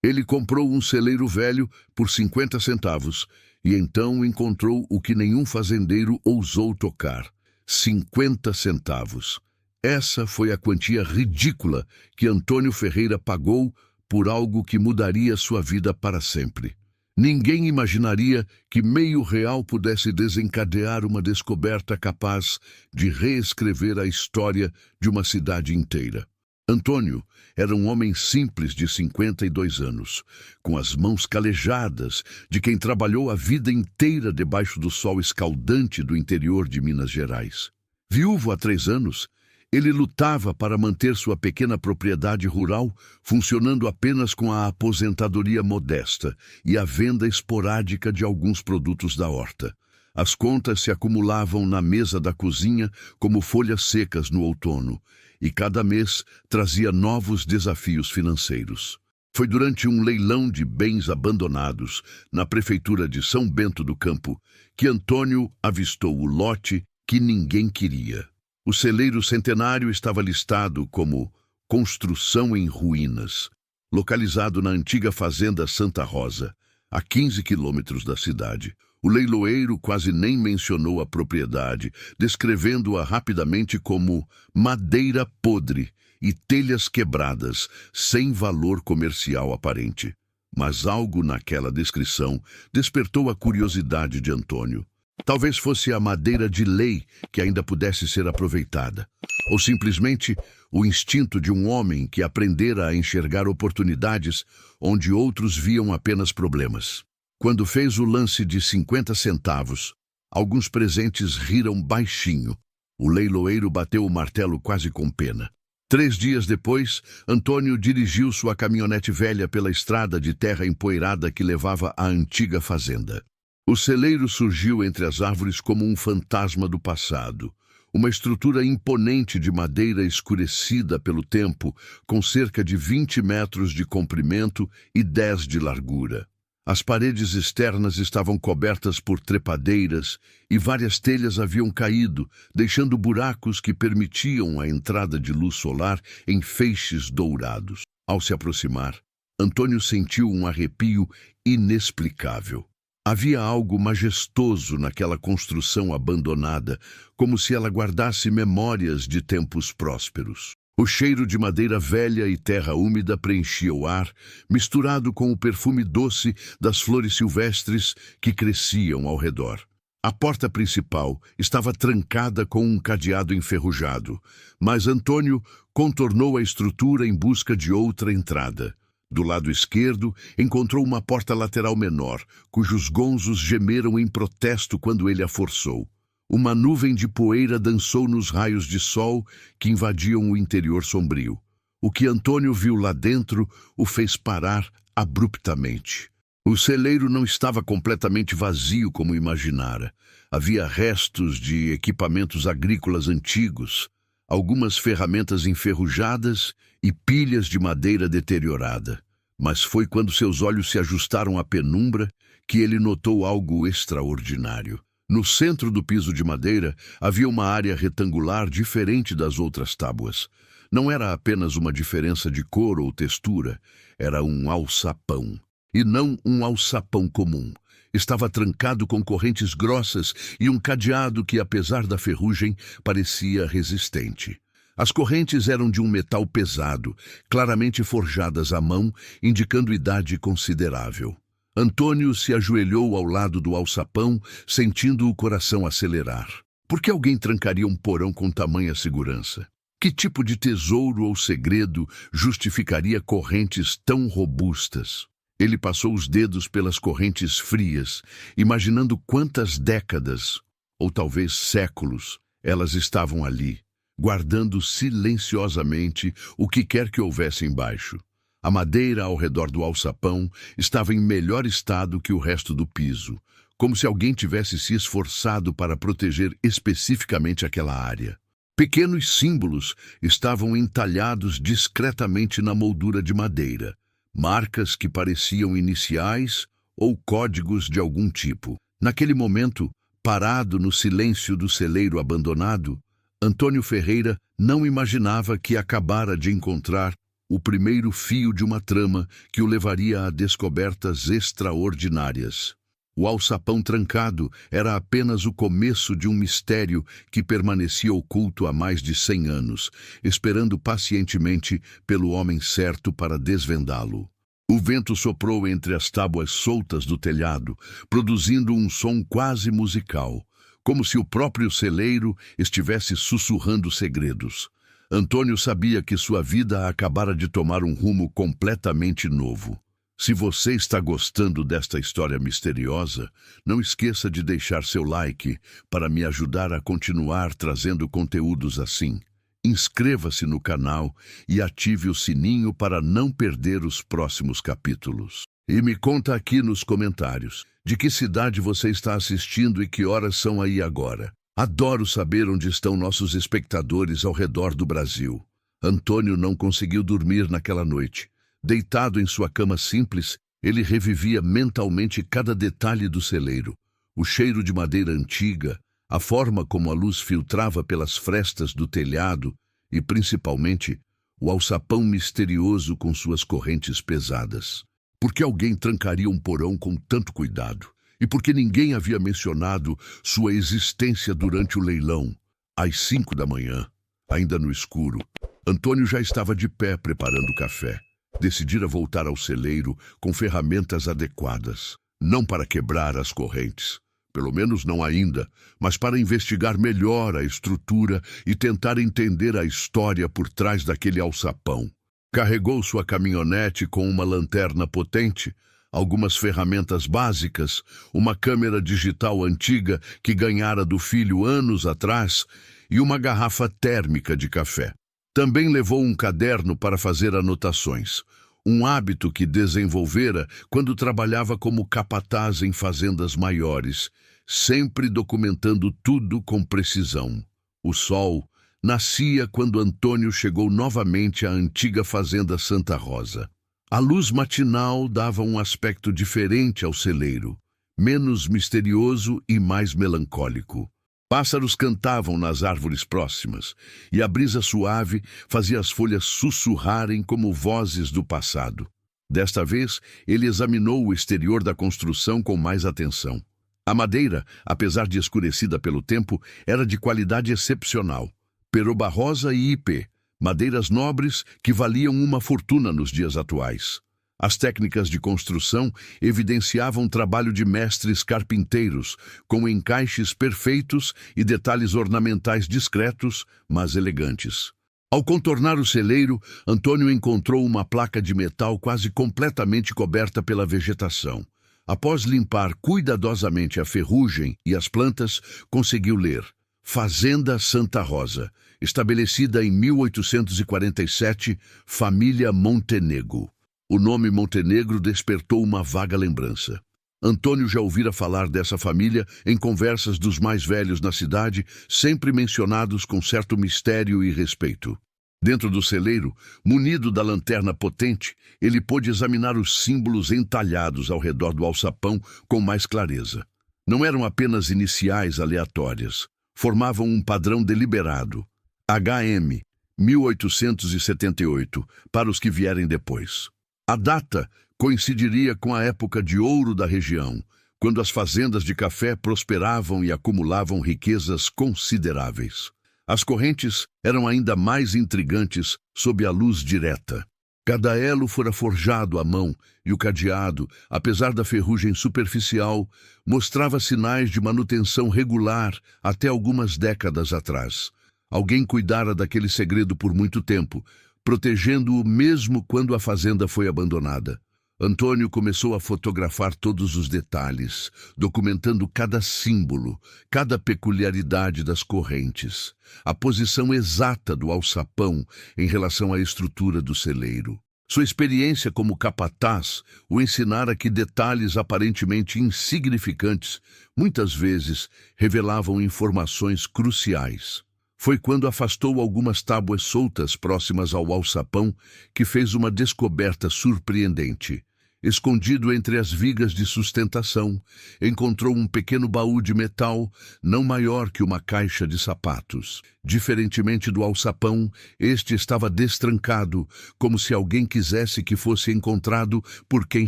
Ele comprou um celeiro velho por 50 centavos e então encontrou o que nenhum fazendeiro ousou tocar: 50 centavos. Essa foi a quantia ridícula que Antônio Ferreira pagou por algo que mudaria sua vida para sempre. Ninguém imaginaria que R$0,5 pudesse desencadear uma descoberta capaz de reescrever a história de uma cidade inteira. Antônio era um homem simples de 52 anos, com as mãos calejadas de quem trabalhou a vida inteira debaixo do sol escaldante do interior de Minas Gerais. Viúvo há 3 anos, ele lutava para manter sua pequena propriedade rural funcionando apenas com a aposentadoria modesta e a venda esporádica de alguns produtos da horta. As contas se acumulavam na mesa da cozinha como folhas secas no outono, e cada mês trazia novos desafios financeiros. Foi durante um leilão de bens abandonados na prefeitura de São Bento do Campo que Antônio avistou o lote que ninguém queria. O celeiro centenário estava listado como construção em ruínas, localizado na antiga fazenda Santa Rosa, a 15 quilômetros da cidade. O leiloeiro quase nem mencionou a propriedade, descrevendo-a rapidamente como madeira podre e telhas quebradas, sem valor comercial aparente. Mas algo naquela descrição despertou a curiosidade de Antônio. Talvez fosse a madeira de lei que ainda pudesse ser aproveitada, ou simplesmente o instinto de um homem que aprendera a enxergar oportunidades onde outros viam apenas problemas. Quando fez o lance de 50 centavos, alguns presentes riram baixinho. O leiloeiro bateu o martelo quase com pena. 3 dias depois, Antônio dirigiu sua caminhonete velha pela estrada de terra empoeirada que levava à antiga fazenda. O celeiro surgiu entre as árvores como um fantasma do passado, uma estrutura imponente de madeira escurecida pelo tempo, com cerca de 20 metros de comprimento e 10 de largura. As paredes externas estavam cobertas por trepadeiras e várias telhas haviam caído, deixando buracos que permitiam a entrada de luz solar em feixes dourados. Ao se aproximar, Antônio sentiu um arrepio inexplicável. Havia algo majestoso naquela construção abandonada, como se ela guardasse memórias de tempos prósperos. O cheiro de madeira velha e terra úmida preenchia o ar, misturado com o perfume doce das flores silvestres que cresciam ao redor. A porta principal estava trancada com um cadeado enferrujado, mas Antônio contornou a estrutura em busca de outra entrada. Do lado esquerdo, encontrou uma porta lateral menor, cujos gonzos gemeram em protesto quando ele a forçou. Uma nuvem de poeira dançou nos raios de sol que invadiam o interior sombrio. O que Antônio viu lá dentro o fez parar abruptamente. O celeiro não estava completamente vazio como imaginara. Havia restos de equipamentos agrícolas antigos, algumas ferramentas enferrujadas e pilhas de madeira deteriorada. Mas foi quando seus olhos se ajustaram à penumbra que ele notou algo extraordinário. No centro do piso de madeira havia uma área retangular diferente das outras tábuas. Não era apenas uma diferença de cor ou textura, era um alçapão. E não um alçapão comum. Estava trancado com correntes grossas e um cadeado que, apesar da ferrugem, parecia resistente. As correntes eram de um metal pesado, claramente forjadas à mão, indicando idade considerável. Antônio se ajoelhou ao lado do alçapão, sentindo o coração acelerar. Por que alguém trancaria um porão com tamanha segurança? Que tipo de tesouro ou segredo justificaria correntes tão robustas? Ele passou os dedos pelas correntes frias, imaginando quantas décadas, ou talvez séculos, elas estavam ali, guardando silenciosamente o que quer que houvesse embaixo. A madeira ao redor do alçapão estava em melhor estado que o resto do piso, como se alguém tivesse se esforçado para proteger especificamente aquela área. Pequenos símbolos estavam entalhados discretamente na moldura de madeira, marcas que pareciam iniciais ou códigos de algum tipo. Naquele momento, parado no silêncio do celeiro abandonado, Antônio Ferreira não imaginava que acabara de encontrar o primeiro fio de uma trama que o levaria a descobertas extraordinárias. O alçapão trancado era apenas o começo de um mistério que permanecia oculto há mais de 100 anos, esperando pacientemente pelo homem certo para desvendá-lo. O vento soprou entre as tábuas soltas do telhado, produzindo um som quase musical, como se o próprio celeiro estivesse sussurrando segredos. Antônio sabia que sua vida acabara de tomar um rumo completamente novo. Se você está gostando desta história misteriosa, não esqueça de deixar seu like para me ajudar a continuar trazendo conteúdos assim. Inscreva-se no canal e ative o sininho para não perder os próximos capítulos. E me conta aqui nos comentários de que cidade você está assistindo e que horas são aí agora. Adoro saber onde estão nossos espectadores ao redor do Brasil. Antônio não conseguiu dormir naquela noite. Deitado em sua cama simples, ele revivia mentalmente cada detalhe do celeiro. O cheiro de madeira antiga, a forma como a luz filtrava pelas frestas do telhado e, principalmente, o alçapão misterioso com suas correntes pesadas. Por que alguém trancaria um porão com tanto cuidado? E por que ninguém havia mencionado sua existência durante o leilão? Às 5 da manhã, ainda no escuro, Antônio já estava de pé preparando o café. Decidira voltar ao celeiro com ferramentas adequadas, não para quebrar as correntes, pelo menos não ainda, mas para investigar melhor a estrutura e tentar entender a história por trás daquele alçapão. Carregou sua caminhonete com uma lanterna potente, algumas ferramentas básicas, uma câmera digital antiga que ganhara do filho anos atrás e uma garrafa térmica de café. Também levou um caderno para fazer anotações, um hábito que desenvolvera quando trabalhava como capataz em fazendas maiores, sempre documentando tudo com precisão. O sol nascia quando Antônio chegou novamente à antiga fazenda Santa Rosa. A luz matinal dava um aspecto diferente ao celeiro, menos misterioso e mais melancólico. Pássaros cantavam nas árvores próximas, e a brisa suave fazia as folhas sussurrarem como vozes do passado. Desta vez, ele examinou o exterior da construção com mais atenção. A madeira, apesar de escurecida pelo tempo, era de qualidade excepcional. Peroba rosa e ipê, madeiras nobres que valiam uma fortuna nos dias atuais. As técnicas de construção evidenciavam trabalho de mestres carpinteiros, com encaixes perfeitos e detalhes ornamentais discretos, mas elegantes. Ao contornar o celeiro, Antônio encontrou uma placa de metal quase completamente coberta pela vegetação. Após limpar cuidadosamente a ferrugem e as plantas, conseguiu ler: Fazenda Santa Rosa, estabelecida em 1847, família Montenegro. O nome Montenegro despertou uma vaga lembrança. Antônio já ouvira falar dessa família em conversas dos mais velhos na cidade, sempre mencionados com certo mistério e respeito. Dentro do celeiro, munido da lanterna potente, ele pôde examinar os símbolos entalhados ao redor do alçapão com mais clareza. Não eram apenas iniciais aleatórias, formavam um padrão deliberado. HM 1878, para os que vierem depois. A data coincidiria com a época de ouro da região, quando as fazendas de café prosperavam e acumulavam riquezas consideráveis. As correntes eram ainda mais intrigantes sob a luz direta. Cada elo fora forjado à mão e o cadeado, apesar da ferrugem superficial, mostrava sinais de manutenção regular até algumas décadas atrás. Alguém cuidara daquele segredo por muito tempo, protegendo-o mesmo quando a fazenda foi abandonada. Antônio começou a fotografar todos os detalhes, documentando cada símbolo, cada peculiaridade das correntes, a posição exata do alçapão em relação à estrutura do celeiro. Sua experiência como capataz o ensinara que detalhes aparentemente insignificantes muitas vezes revelavam informações cruciais. Foi quando afastou algumas tábuas soltas próximas ao alçapão que fez uma descoberta surpreendente. Escondido entre as vigas de sustentação, encontrou um pequeno baú de metal, não maior que uma caixa de sapatos. Diferentemente do alçapão, este estava destrancado, como se alguém quisesse que fosse encontrado por quem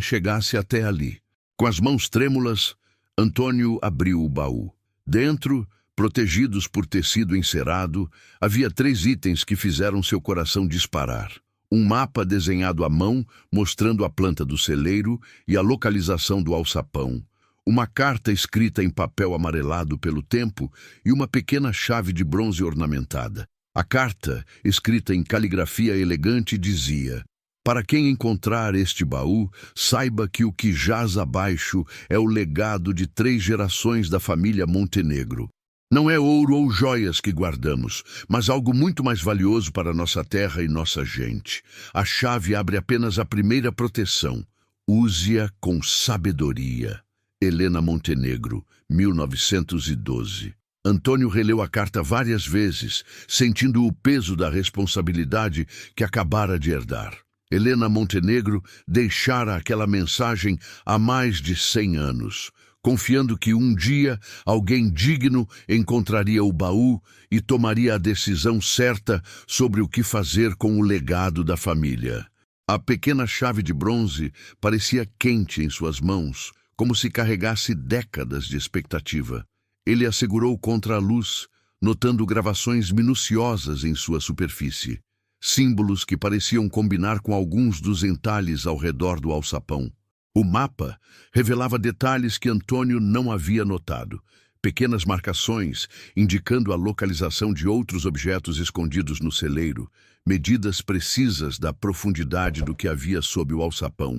chegasse até ali. Com as mãos trêmulas, Antônio abriu o baú. Dentro, protegidos por tecido encerado, havia 3 itens que fizeram seu coração disparar. Um mapa desenhado à mão, mostrando a planta do celeiro e a localização do alçapão. Uma carta escrita em papel amarelado pelo tempo e uma pequena chave de bronze ornamentada. A carta, escrita em caligrafia elegante, dizia: "Para quem encontrar este baú, saiba que o que jaz abaixo é o legado de 3 gerações da família Montenegro. Não é ouro ou joias que guardamos, mas algo muito mais valioso para nossa terra e nossa gente. A chave abre apenas a primeira proteção. Use-a com sabedoria." Helena Montenegro, 1912. Antônio releu a carta várias vezes, sentindo o peso da responsabilidade que acabara de herdar. Helena Montenegro deixara aquela mensagem há mais de 100 anos, confiando que um dia alguém digno encontraria o baú e tomaria a decisão certa sobre o que fazer com o legado da família. A pequena chave de bronze parecia quente em suas mãos, como se carregasse décadas de expectativa. Ele a segurou contra a luz, notando gravações minuciosas em sua superfície. Símbolos que pareciam combinar com alguns dos entalhes ao redor do alçapão. O mapa revelava detalhes que Antônio não havia notado. Pequenas marcações indicando a localização de outros objetos escondidos no celeiro, medidas precisas da profundidade do que havia sob o alçapão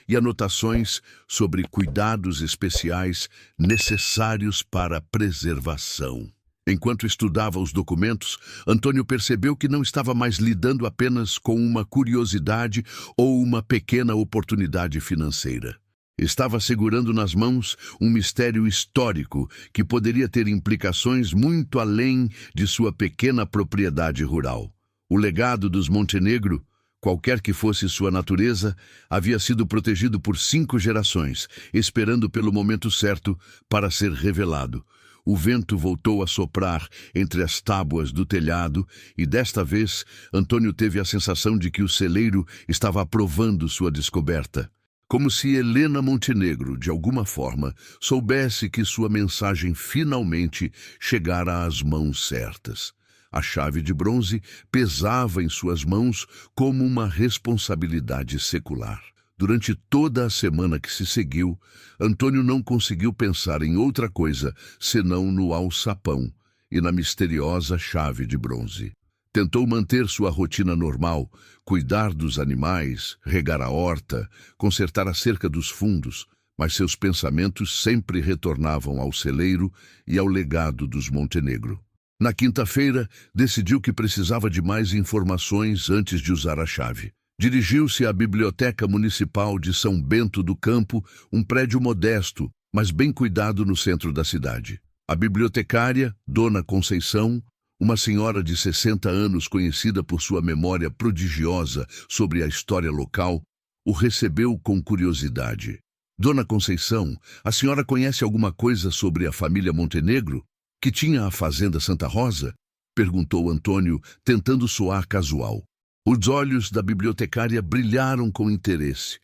e anotações sobre cuidados especiais necessários para a preservação. Enquanto estudava os documentos, Antônio percebeu que não estava mais lidando apenas com uma curiosidade ou uma pequena oportunidade financeira. Estava segurando nas mãos um mistério histórico que poderia ter implicações muito além de sua pequena propriedade rural. O legado dos Montenegro, qualquer que fosse sua natureza, havia sido protegido por 5 gerações, esperando pelo momento certo para ser revelado. O vento voltou a soprar entre as tábuas do telhado e, desta vez, Antônio teve a sensação de que o celeiro estava aprovando sua descoberta. Como se Helena Montenegro, de alguma forma, soubesse que sua mensagem finalmente chegara às mãos certas. A chave de bronze pesava em suas mãos como uma responsabilidade secular. Durante toda a semana que se seguiu, Antônio não conseguiu pensar em outra coisa senão no alçapão e na misteriosa chave de bronze. Tentou manter sua rotina normal, cuidar dos animais, regar a horta, consertar a cerca dos fundos, mas seus pensamentos sempre retornavam ao celeiro e ao legado dos Montenegro. Na quinta-feira, decidiu que precisava de mais informações antes de usar a chave. Dirigiu-se à Biblioteca Municipal de São Bento do Campo, um prédio modesto, mas bem cuidado no centro da cidade. A bibliotecária, Dona Conceição, uma senhora de 60 anos conhecida por sua memória prodigiosa sobre a história local, o recebeu com curiosidade. Dona Conceição, a senhora conhece alguma coisa sobre a família Montenegro, que tinha a fazenda Santa Rosa? Perguntou Antônio, tentando soar casual. Os olhos da bibliotecária brilharam com interesse.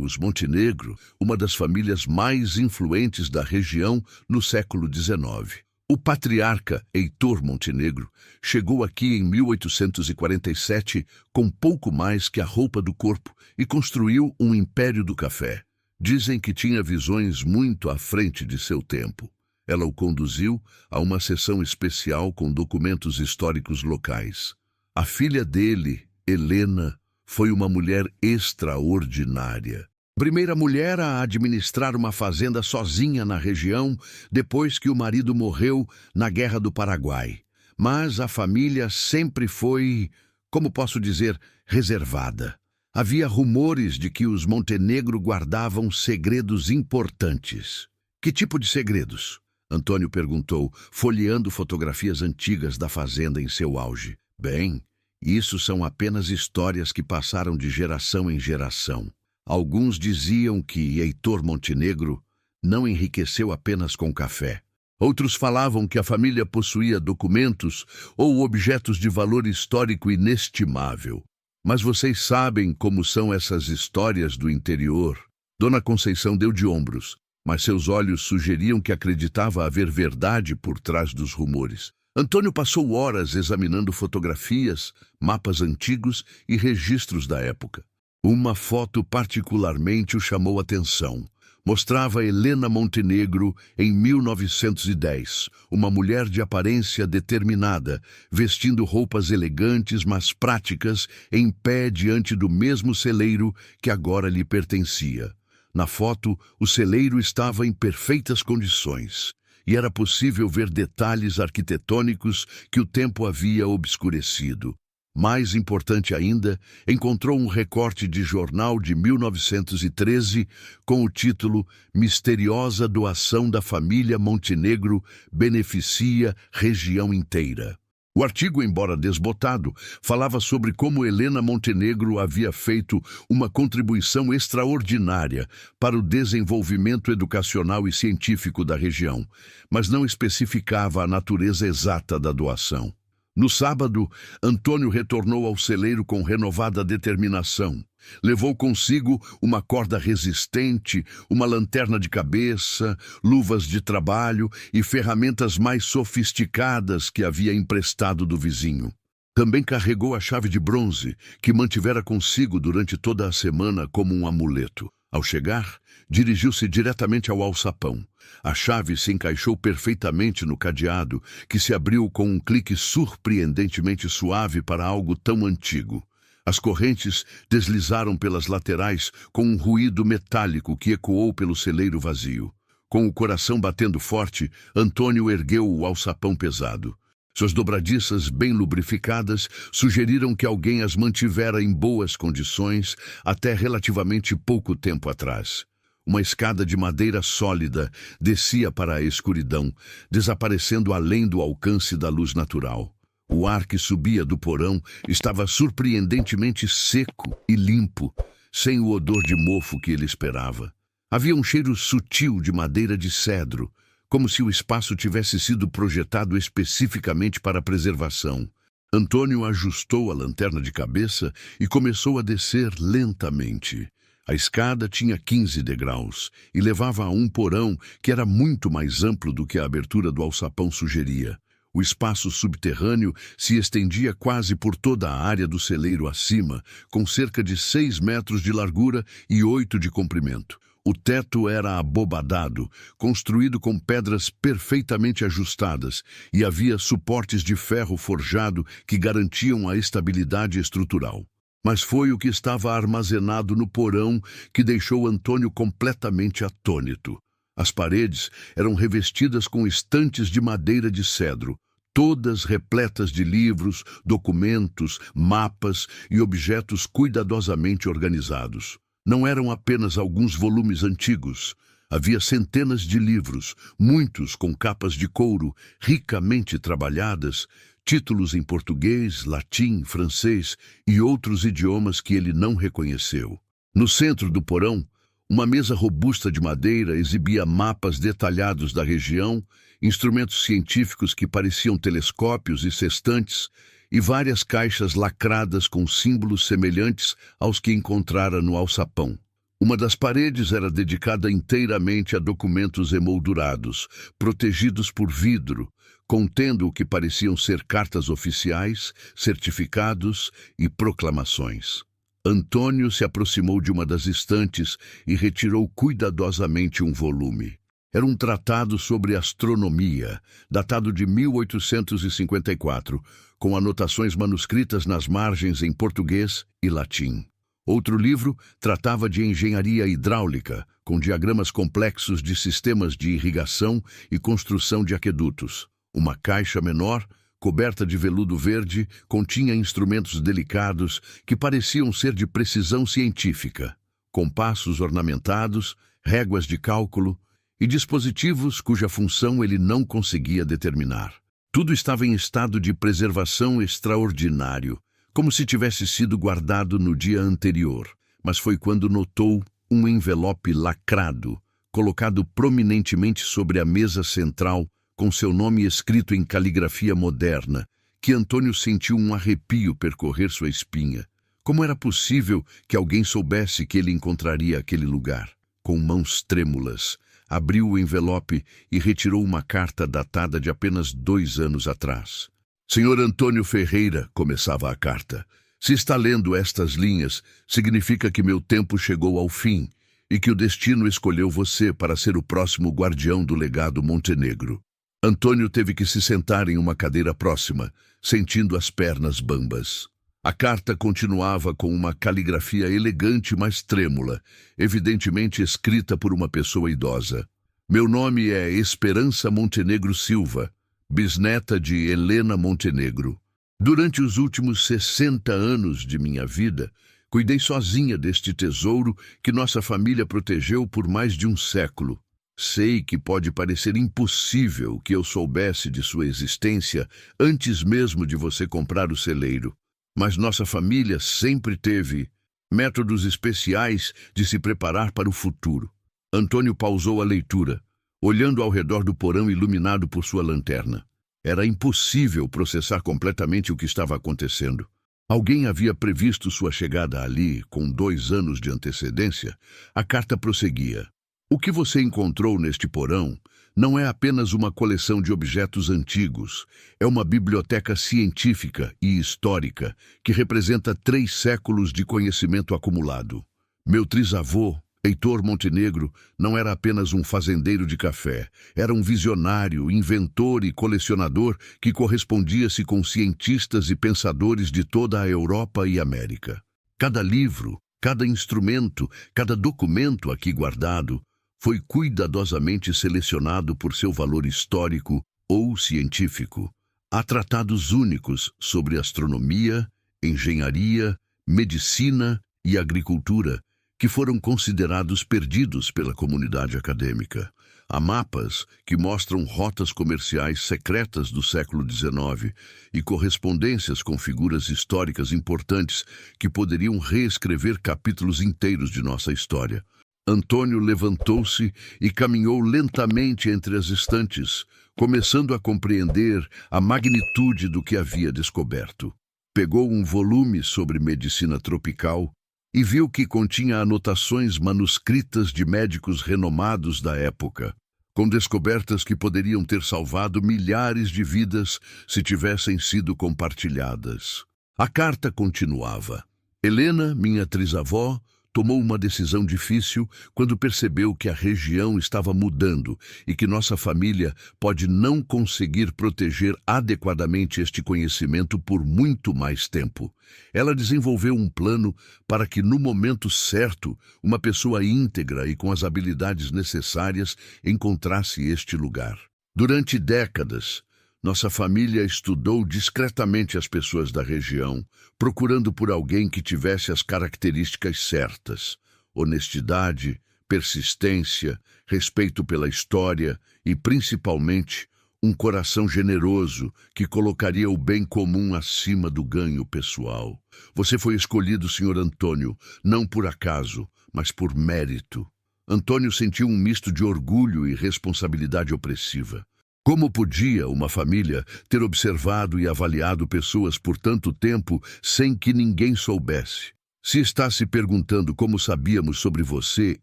Os Montenegro, uma das famílias mais influentes da região no século XIX. O patriarca Heitor Montenegro chegou aqui em 1847 com pouco mais que a roupa do corpo e construiu um império do café. Dizem que tinha visões muito à frente de seu tempo. Ela o conduziu a uma sessão especial com documentos históricos locais. A filha dele, Helena, foi uma mulher extraordinária. Primeira mulher a administrar uma fazenda sozinha na região depois que o marido morreu na Guerra do Paraguai. Mas a família sempre foi, como posso dizer, reservada. Havia rumores de que os Montenegro guardavam segredos importantes. Que tipo de segredos? Antônio perguntou, folheando fotografias antigas da fazenda em seu auge. Bem, isso são apenas histórias que passaram de geração em geração. Alguns diziam que Heitor Montenegro não enriqueceu apenas com café. Outros falavam que a família possuía documentos ou objetos de valor histórico inestimável. Mas vocês sabem como são essas histórias do interior. Dona Conceição deu de ombros, mas seus olhos sugeriam que acreditava haver verdade por trás dos rumores. Antônio passou horas examinando fotografias, mapas antigos e registros da época. Uma foto particularmente o chamou a atenção. Mostrava Helena Montenegro em 1910, uma mulher de aparência determinada, vestindo roupas elegantes, mas práticas, em pé diante do mesmo celeiro que agora lhe pertencia. Na foto, o celeiro estava em perfeitas condições, e era possível ver detalhes arquitetônicos que o tempo havia obscurecido. Mais importante ainda, encontrou um recorte de jornal de 1913 com o título Misteriosa doação da família Montenegro beneficia região inteira. O artigo, embora desbotado, falava sobre como Helena Montenegro havia feito uma contribuição extraordinária para o desenvolvimento educacional e científico da região, mas não especificava a natureza exata da doação. No sábado, Antônio retornou ao celeiro com renovada determinação. Levou consigo uma corda resistente, uma lanterna de cabeça, luvas de trabalho e ferramentas mais sofisticadas que havia emprestado do vizinho. Também carregou a chave de bronze, que mantivera consigo durante toda a semana como um amuleto. Ao chegar, dirigiu-se diretamente ao alçapão. A chave se encaixou perfeitamente no cadeado, que se abriu com um clique surpreendentemente suave para algo tão antigo. As correntes deslizaram pelas laterais com um ruído metálico que ecoou pelo celeiro vazio. Com o coração batendo forte, Antônio ergueu o alçapão pesado. Suas dobradiças bem lubrificadas sugeriram que alguém as mantivera em boas condições até relativamente pouco tempo atrás. Uma escada de madeira sólida descia para a escuridão, desaparecendo além do alcance da luz natural. O ar que subia do porão estava surpreendentemente seco e limpo, sem o odor de mofo que ele esperava. Havia um cheiro sutil de madeira de cedro, como se o espaço tivesse sido projetado especificamente para a preservação. Antônio ajustou a lanterna de cabeça e começou a descer lentamente. A escada tinha 15 degraus e levava a um porão que era muito mais amplo do que a abertura do alçapão sugeria. O espaço subterrâneo se estendia quase por toda a área do celeiro acima, com cerca de 6 metros de largura e 8 de comprimento. O teto era abobadado, construído com pedras perfeitamente ajustadas, e havia suportes de ferro forjado que garantiam a estabilidade estrutural. Mas foi o que estava armazenado no porão que deixou Antônio completamente atônito. As paredes eram revestidas com estantes de madeira de cedro, todas repletas de livros, documentos, mapas e objetos cuidadosamente organizados. Não eram apenas alguns volumes antigos. Havia centenas de livros, muitos com capas de couro ricamente trabalhadas, títulos em português, latim, francês e outros idiomas que ele não reconheceu. No centro do porão, uma mesa robusta de madeira exibia mapas detalhados da região, instrumentos científicos que pareciam telescópios e sextantes, e várias caixas lacradas com símbolos semelhantes aos que encontrara no alçapão. Uma das paredes era dedicada inteiramente a documentos emoldurados, protegidos por vidro, contendo o que pareciam ser cartas oficiais, certificados e proclamações. Antônio se aproximou de uma das estantes e retirou cuidadosamente um volume. Era um tratado sobre astronomia, datado de 1854, com anotações manuscritas nas margens em português e latim. Outro livro tratava de engenharia hidráulica, com diagramas complexos de sistemas de irrigação e construção de aquedutos. Uma caixa menor, coberta de veludo verde, continha instrumentos delicados que pareciam ser de precisão científica, compassos ornamentados, réguas de cálculo e dispositivos cuja função ele não conseguia determinar. Tudo estava em estado de preservação extraordinário, como se tivesse sido guardado no dia anterior, mas foi quando notou um envelope lacrado, colocado prominentemente sobre a mesa central, com seu nome escrito em caligrafia moderna, que Antônio sentiu um arrepio percorrer sua espinha. Como era possível que alguém soubesse que ele encontraria aquele lugar? Com mãos trêmulas, abriu o envelope e retirou uma carta datada de apenas 2 anos atrás. Senhor Antônio Ferreira, começava a carta, se está lendo estas linhas, significa que meu tempo chegou ao fim e que o destino escolheu você para ser o próximo guardião do legado Montenegro. Antônio teve que se sentar em uma cadeira próxima, sentindo as pernas bambas. A carta continuava com uma caligrafia elegante, mas trêmula, evidentemente escrita por uma pessoa idosa. Meu nome é Esperança Montenegro Silva, bisneta de Helena Montenegro. Durante os últimos 60 anos de minha vida, cuidei sozinha deste tesouro que nossa família protegeu por mais de um século. Sei que pode parecer impossível que eu soubesse de sua existência antes mesmo de você comprar o celeiro. Mas nossa família sempre teve métodos especiais de se preparar para o futuro. Antônio pausou a leitura, olhando ao redor do porão iluminado por sua lanterna. Era impossível processar completamente o que estava acontecendo. Alguém havia previsto sua chegada ali com 2 anos de antecedência. A carta prosseguia. O que você encontrou neste porão não é apenas uma coleção de objetos antigos, é uma biblioteca científica e histórica que representa 3 séculos de conhecimento acumulado. Meu trisavô, Heitor Montenegro, não era apenas um fazendeiro de café, era um visionário, inventor e colecionador que correspondia-se com cientistas e pensadores de toda a Europa e América. Cada livro, cada instrumento, cada documento aqui guardado foi cuidadosamente selecionado por seu valor histórico ou científico. Há tratados únicos sobre astronomia, engenharia, medicina e agricultura que foram considerados perdidos pela comunidade acadêmica. Há mapas que mostram rotas comerciais secretas do século XIX e correspondências com figuras históricas importantes que poderiam reescrever capítulos inteiros de nossa história. Antônio levantou-se e caminhou lentamente entre as estantes, começando a compreender a magnitude do que havia descoberto. Pegou um volume sobre medicina tropical e viu que continha anotações manuscritas de médicos renomados da época, com descobertas que poderiam ter salvado milhares de vidas se tivessem sido compartilhadas. A carta continuava. Helena, minha trisavó, tomou uma decisão difícil quando percebeu que a região estava mudando e que nossa família pode não conseguir proteger adequadamente este conhecimento por muito mais tempo. Ela desenvolveu um plano para que, no momento certo, uma pessoa íntegra e com as habilidades necessárias encontrasse este lugar. Durante décadas, nossa família estudou discretamente as pessoas da região, procurando por alguém que tivesse as características certas: honestidade, persistência, respeito pela história e, principalmente, um coração generoso que colocaria o bem comum acima do ganho pessoal. Você foi escolhido, Sr. Antônio, não por acaso, mas por mérito. Antônio sentiu um misto de orgulho e responsabilidade opressiva. Como podia uma família ter observado e avaliado pessoas por tanto tempo sem que ninguém soubesse? Se está se perguntando como sabíamos sobre você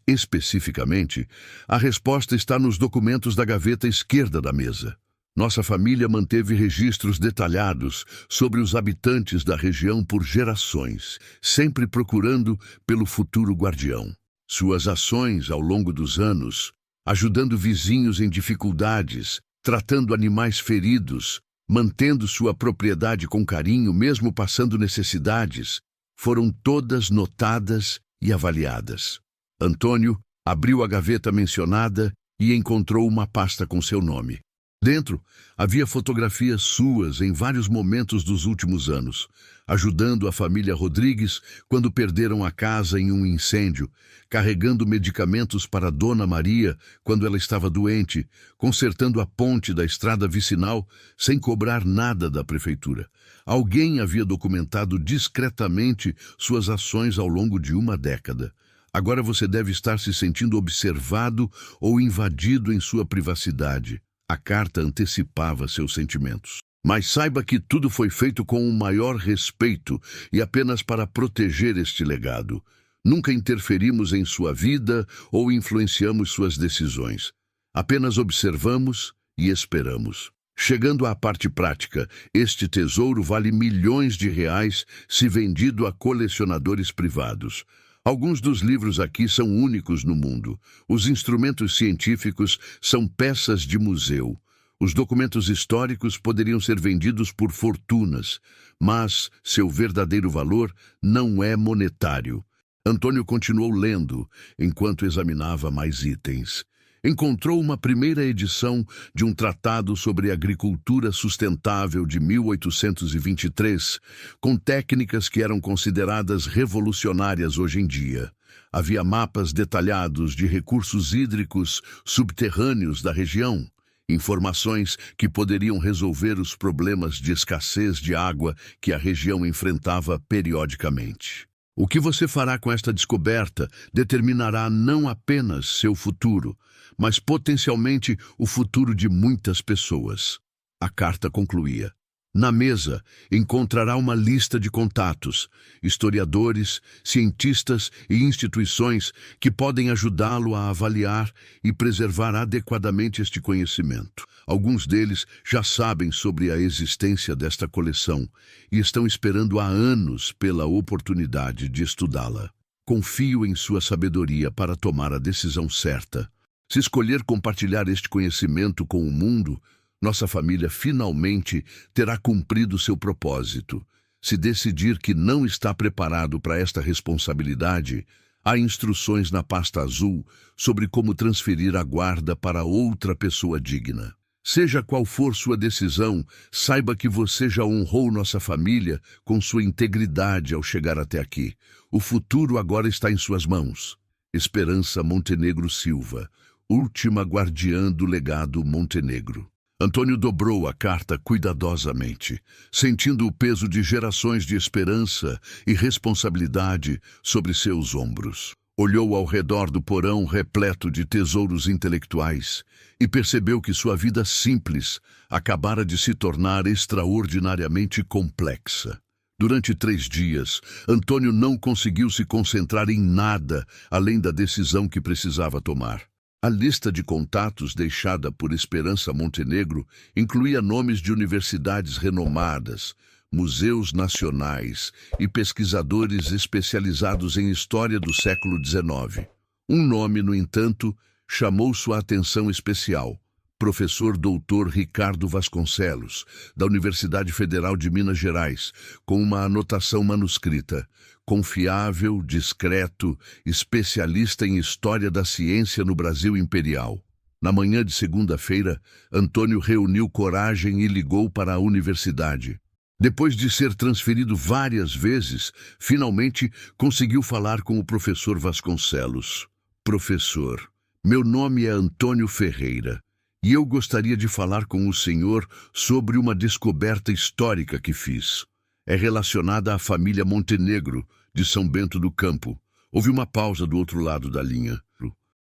especificamente, a resposta está nos documentos da gaveta esquerda da mesa. Nossa família manteve registros detalhados sobre os habitantes da região por gerações, sempre procurando pelo futuro guardião. Suas ações ao longo dos anos, ajudando vizinhos em dificuldades, tratando animais feridos, mantendo sua propriedade com carinho, mesmo passando necessidades, foram todas notadas e avaliadas. Antônio abriu a gaveta mencionada e encontrou uma pasta com seu nome. Dentro, havia fotografias suas em vários momentos dos últimos anos, ajudando a família Rodrigues quando perderam a casa em um incêndio, carregando medicamentos para Dona Maria quando ela estava doente, consertando a ponte da estrada vicinal sem cobrar nada da prefeitura. Alguém havia documentado discretamente suas ações ao longo de uma década. Agora você deve estar se sentindo observado ou invadido em sua privacidade. A carta antecipava seus sentimentos. Mas saiba que tudo foi feito com o maior respeito e apenas para proteger este legado. Nunca interferimos em sua vida ou influenciamos suas decisões. Apenas observamos e esperamos. Chegando à parte prática, este tesouro vale milhões de reais se vendido a colecionadores privados. Alguns dos livros aqui são únicos no mundo. Os instrumentos científicos são peças de museu. Os documentos históricos poderiam ser vendidos por fortunas, mas seu verdadeiro valor não é monetário. Antônio continuou lendo enquanto examinava mais itens. Encontrou uma primeira edição de um tratado sobre agricultura sustentável de 1823, com técnicas que eram consideradas revolucionárias hoje em dia. Havia mapas detalhados de recursos hídricos subterrâneos da região, informações que poderiam resolver os problemas de escassez de água que a região enfrentava periodicamente. O que você fará com esta descoberta determinará não apenas seu futuro, mas potencialmente o futuro de muitas pessoas. A carta concluía. Na mesa, encontrará uma lista de contatos, historiadores, cientistas e instituições que podem ajudá-lo a avaliar e preservar adequadamente este conhecimento. Alguns deles já sabem sobre a existência desta coleção e estão esperando há anos pela oportunidade de estudá-la. Confio em sua sabedoria para tomar a decisão certa. Se escolher compartilhar este conhecimento com o mundo, nossa família finalmente terá cumprido seu propósito. Se decidir que não está preparado para esta responsabilidade, há instruções na pasta azul sobre como transferir a guarda para outra pessoa digna. Seja qual for sua decisão, saiba que você já honrou nossa família com sua integridade ao chegar até aqui. O futuro agora está em suas mãos. Esperança Montenegro Silva, última guardiã do legado Montenegro. Antônio dobrou a carta cuidadosamente, sentindo o peso de gerações de esperança e responsabilidade sobre seus ombros. Olhou ao redor do porão repleto de tesouros intelectuais e percebeu que sua vida simples acabara de se tornar extraordinariamente complexa. Durante 3 dias, Antônio não conseguiu se concentrar em nada além da decisão que precisava tomar. A lista de contatos deixada por Esperança Montenegro incluía nomes de universidades renomadas, museus nacionais e pesquisadores especializados em história do século XIX. Um nome, no entanto, chamou sua atenção especial: professor Dr. Ricardo Vasconcelos, da Universidade Federal de Minas Gerais, com uma anotação manuscrita: confiável, discreto, especialista em história da ciência no Brasil Imperial. Na manhã de segunda-feira, Antônio reuniu coragem e ligou para a universidade. Depois de ser transferido várias vezes, finalmente conseguiu falar com o professor Vasconcelos. Professor, meu nome é Antônio Ferreira e eu gostaria de falar com o senhor sobre uma descoberta histórica que fiz. É relacionada à família Montenegro, de São Bento do Campo. Houve uma pausa do outro lado da linha.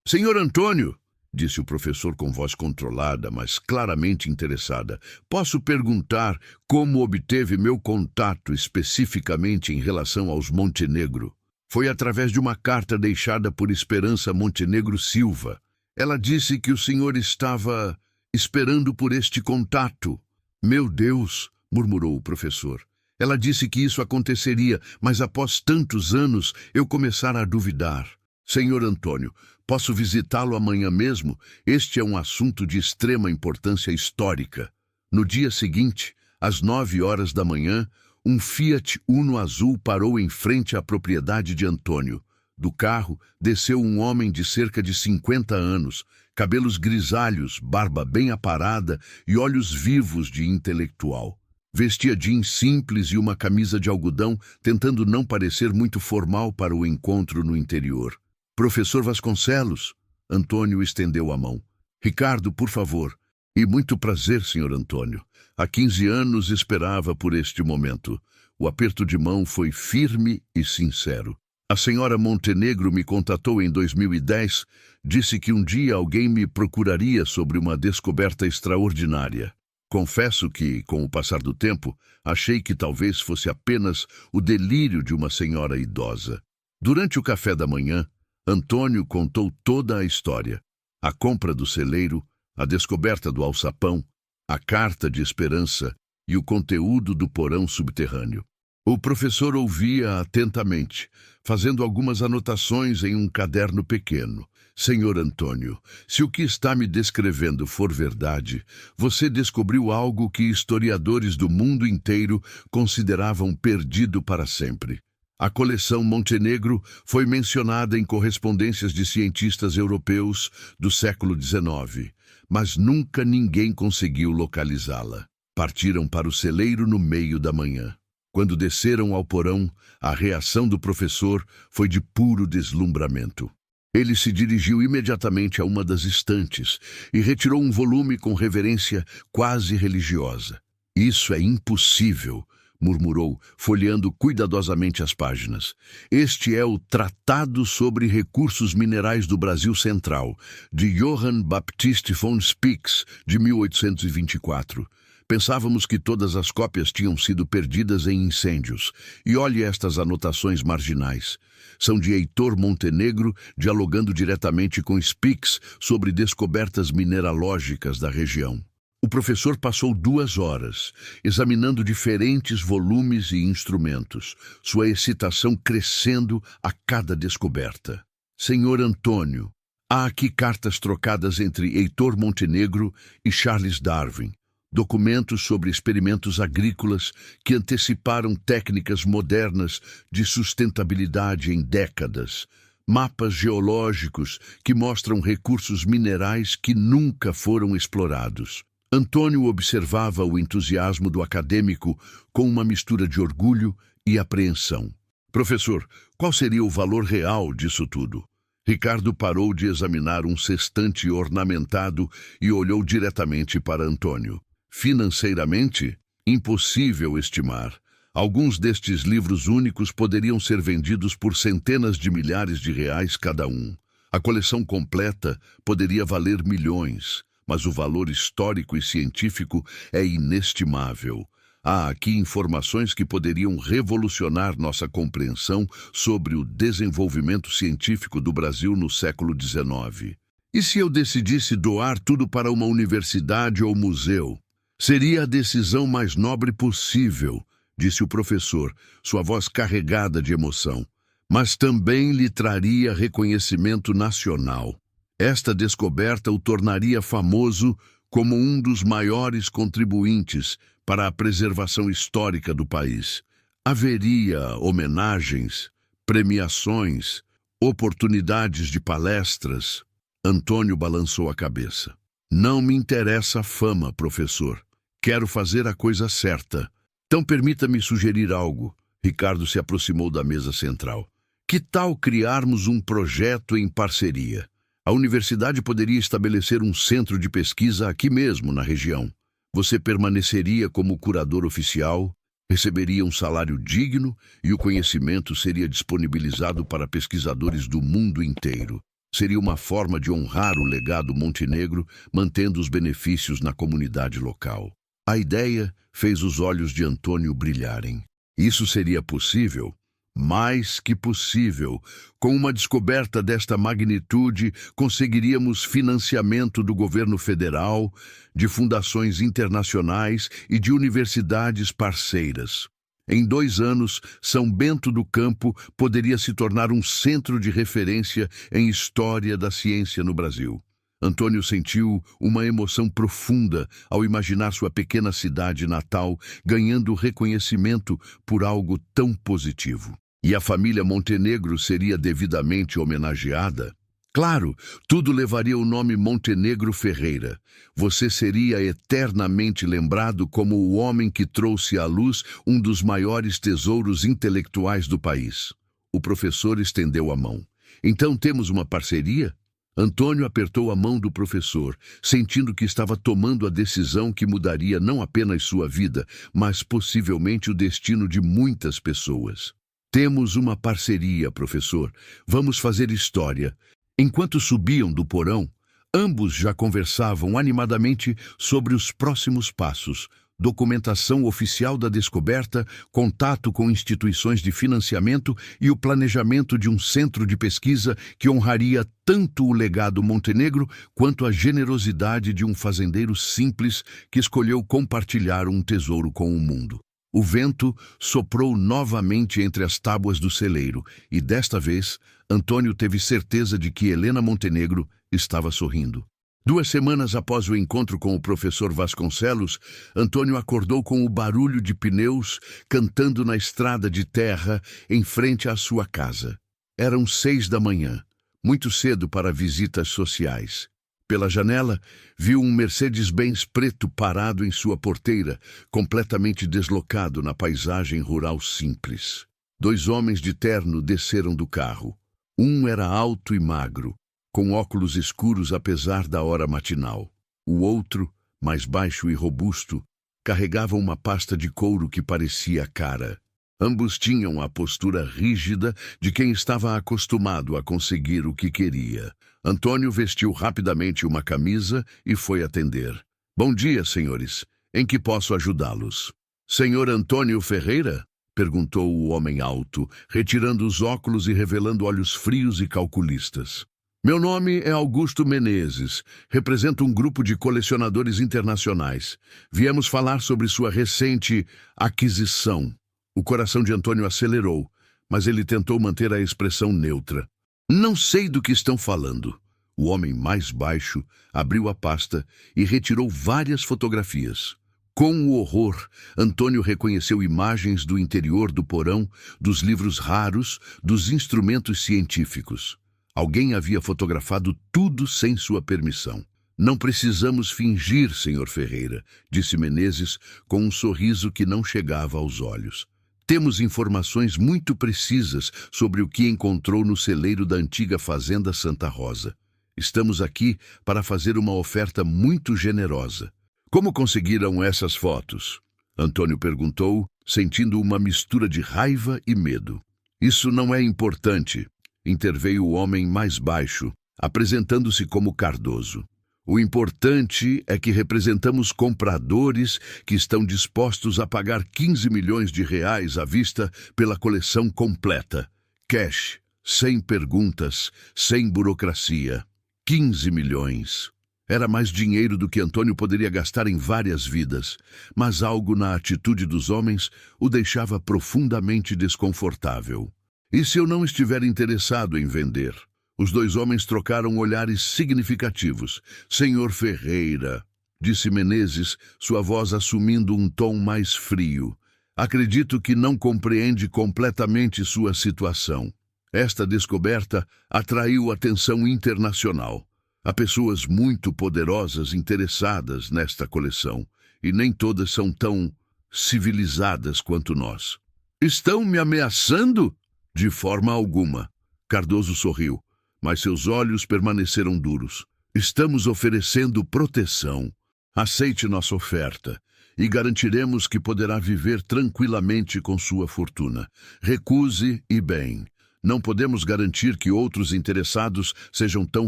Senhor Antônio, disse o professor com voz controlada, mas claramente interessada, posso perguntar como obteve meu contato especificamente em relação aos Montenegro? Foi através de uma carta deixada por Esperança Montenegro Silva. Ela disse que o senhor estava esperando por este contato. Meu Deus, murmurou o professor. Ela disse que isso aconteceria, mas após tantos anos eu começara a duvidar. Senhor Antônio, posso visitá-lo amanhã mesmo? Este é um assunto de extrema importância histórica. No dia seguinte, às 9 horas da manhã, um Fiat Uno azul parou em frente à propriedade de Antônio. Do carro, desceu um homem de cerca de 50 anos, cabelos grisalhos, barba bem aparada e olhos vivos de intelectual. Vestia jeans simples e uma camisa de algodão, tentando não parecer muito formal para o encontro no interior. Professor Vasconcelos, Antônio estendeu a mão. Ricardo, por favor. E muito prazer, senhor Antônio. Há 15 anos esperava por este momento. O aperto de mão foi firme e sincero. A senhora Montenegro me contatou em 2010, disse que um dia alguém me procuraria sobre uma descoberta extraordinária. Confesso que, com o passar do tempo, achei que talvez fosse apenas o delírio de uma senhora idosa. Durante o café da manhã, Antônio contou toda a história. A compra do celeiro, a descoberta do alçapão, a carta de esperança e o conteúdo do porão subterrâneo. O professor ouvia atentamente, fazendo algumas anotações em um caderno pequeno. Senhor Antônio, se o que está me descrevendo for verdade, você descobriu algo que historiadores do mundo inteiro consideravam perdido para sempre. A coleção Montenegro foi mencionada em correspondências de cientistas europeus do século XIX, mas nunca ninguém conseguiu localizá-la. Partiram para o celeiro no meio da manhã. Quando desceram ao porão, a reação do professor foi de puro deslumbramento. Ele se dirigiu imediatamente a uma das estantes e retirou um volume com reverência quase religiosa. Isso é impossível, murmurou, folheando cuidadosamente as páginas. Este é o Tratado sobre Recursos Minerais do Brasil Central, de Johann Baptist von Spix, de 1824. Pensávamos que todas as cópias tinham sido perdidas em incêndios. E olhe estas anotações marginais. São de Heitor Montenegro, dialogando diretamente com Spix sobre descobertas mineralógicas da região. O professor passou 2 horas, examinando diferentes volumes e instrumentos, sua excitação crescendo a cada descoberta. Senhor Antônio, há aqui cartas trocadas entre Heitor Montenegro e Charles Darwin. Documentos sobre experimentos agrícolas que anteciparam técnicas modernas de sustentabilidade em décadas. Mapas geológicos que mostram recursos minerais que nunca foram explorados. Antônio observava o entusiasmo do acadêmico com uma mistura de orgulho e apreensão. Professor, qual seria o valor real disso tudo? Ricardo parou de examinar um sextante ornamentado e olhou diretamente para Antônio. Financeiramente, impossível estimar. Alguns destes livros únicos poderiam ser vendidos por centenas de milhares de reais cada um. A coleção completa poderia valer milhões, mas o valor histórico e científico é inestimável. Há aqui informações que poderiam revolucionar nossa compreensão sobre o desenvolvimento científico do Brasil no século XIX. E se eu decidisse doar tudo para uma universidade ou museu? Seria a decisão mais nobre possível, disse o professor, sua voz carregada de emoção. Mas também lhe traria reconhecimento nacional. Esta descoberta o tornaria famoso como um dos maiores contribuintes para a preservação histórica do país. Haveria homenagens, premiações, oportunidades de palestras. Antônio balançou a cabeça. Não me interessa a fama, professor. Quero fazer a coisa certa. Então permita-me sugerir algo. Ricardo se aproximou da mesa central. Que tal criarmos um projeto em parceria? A universidade poderia estabelecer um centro de pesquisa aqui mesmo, na região. Você permaneceria como curador oficial, receberia um salário digno e o conhecimento seria disponibilizado para pesquisadores do mundo inteiro. Seria uma forma de honrar o legado Montenegro, mantendo os benefícios na comunidade local. A ideia fez os olhos de Antônio brilharem. Isso seria possível? Mais que possível. Com uma descoberta desta magnitude, conseguiríamos financiamento do governo federal, de fundações internacionais e de universidades parceiras. Em 2 anos, São Bento do Campo poderia se tornar um centro de referência em história da ciência no Brasil. Antônio sentiu uma emoção profunda ao imaginar sua pequena cidade natal ganhando reconhecimento por algo tão positivo. E a família Montenegro seria devidamente homenageada? Claro, tudo levaria o nome Montenegro Ferreira. Você seria eternamente lembrado como o homem que trouxe à luz um dos maiores tesouros intelectuais do país. O professor estendeu a mão. Então temos uma parceria? Antônio apertou a mão do professor, sentindo que estava tomando a decisão que mudaria não apenas sua vida, mas possivelmente o destino de muitas pessoas. Temos uma parceria, professor. Vamos fazer história. Enquanto subiam do porão, ambos já conversavam animadamente sobre os próximos passos: documentação oficial da descoberta, contato com instituições de financiamento e o planejamento de um centro de pesquisa que honraria tanto o legado Montenegro quanto a generosidade de um fazendeiro simples que escolheu compartilhar um tesouro com o mundo. O vento soprou novamente entre as tábuas do celeiro e, desta vez, Antônio teve certeza de que Helena Montenegro estava sorrindo. 2 semanas após o encontro com o professor Vasconcelos, Antônio acordou com o barulho de pneus cantando na estrada de terra em frente à sua casa. Eram 6 da manhã, muito cedo para visitas sociais. Pela janela, viu um Mercedes-Benz preto parado em sua porteira, completamente deslocado na paisagem rural simples. 2 homens de terno desceram do carro. Um era alto e magro, com óculos escuros apesar da hora matinal. O outro, mais baixo e robusto, carregava uma pasta de couro que parecia cara. Ambos tinham a postura rígida de quem estava acostumado a conseguir o que queria. Antônio vestiu rapidamente uma camisa e foi atender. Bom dia, senhores. Em que posso ajudá-los? Senhor Antônio Ferreira? Perguntou o homem alto, retirando os óculos e revelando olhos frios e calculistas. Meu nome é Augusto Menezes. Represento um grupo de colecionadores internacionais. Viemos falar sobre sua recente aquisição. O coração de Antônio acelerou, mas ele tentou manter a expressão neutra. Não sei do que estão falando. O homem mais baixo abriu a pasta e retirou várias fotografias. Com o horror, Antônio reconheceu imagens do interior do porão, dos livros raros, dos instrumentos científicos. Alguém havia fotografado tudo sem sua permissão. Não precisamos fingir, senhor Ferreira, disse Menezes com um sorriso que não chegava aos olhos. Temos informações muito precisas sobre o que encontrou no celeiro da antiga fazenda Santa Rosa. Estamos aqui para fazer uma oferta muito generosa. Como conseguiram essas fotos? Antônio perguntou, sentindo uma mistura de raiva e medo. Isso não é importante, interveio o homem mais baixo, apresentando-se como Cardoso. O importante é que representamos compradores que estão dispostos a pagar 15 milhões de reais à vista pela coleção completa. Cash, sem perguntas, sem burocracia. 15 milhões. Era mais dinheiro do que Antônio poderia gastar em várias vidas, mas algo na atitude dos homens o deixava profundamente desconfortável. E se eu não estiver interessado em vender? Os 2 homens trocaram olhares significativos. Senhor Ferreira, disse Menezes, sua voz assumindo um tom mais frio. Acredito que não compreende completamente sua situação. Esta descoberta atraiu atenção internacional. Há pessoas muito poderosas interessadas nesta coleção, e nem todas são tão civilizadas quanto nós. Estão me ameaçando? De forma alguma. Cardoso sorriu, mas seus olhos permaneceram duros. Estamos oferecendo proteção. Aceite nossa oferta e garantiremos que poderá viver tranquilamente com sua fortuna. Recuse e bem. Não podemos garantir que outros interessados sejam tão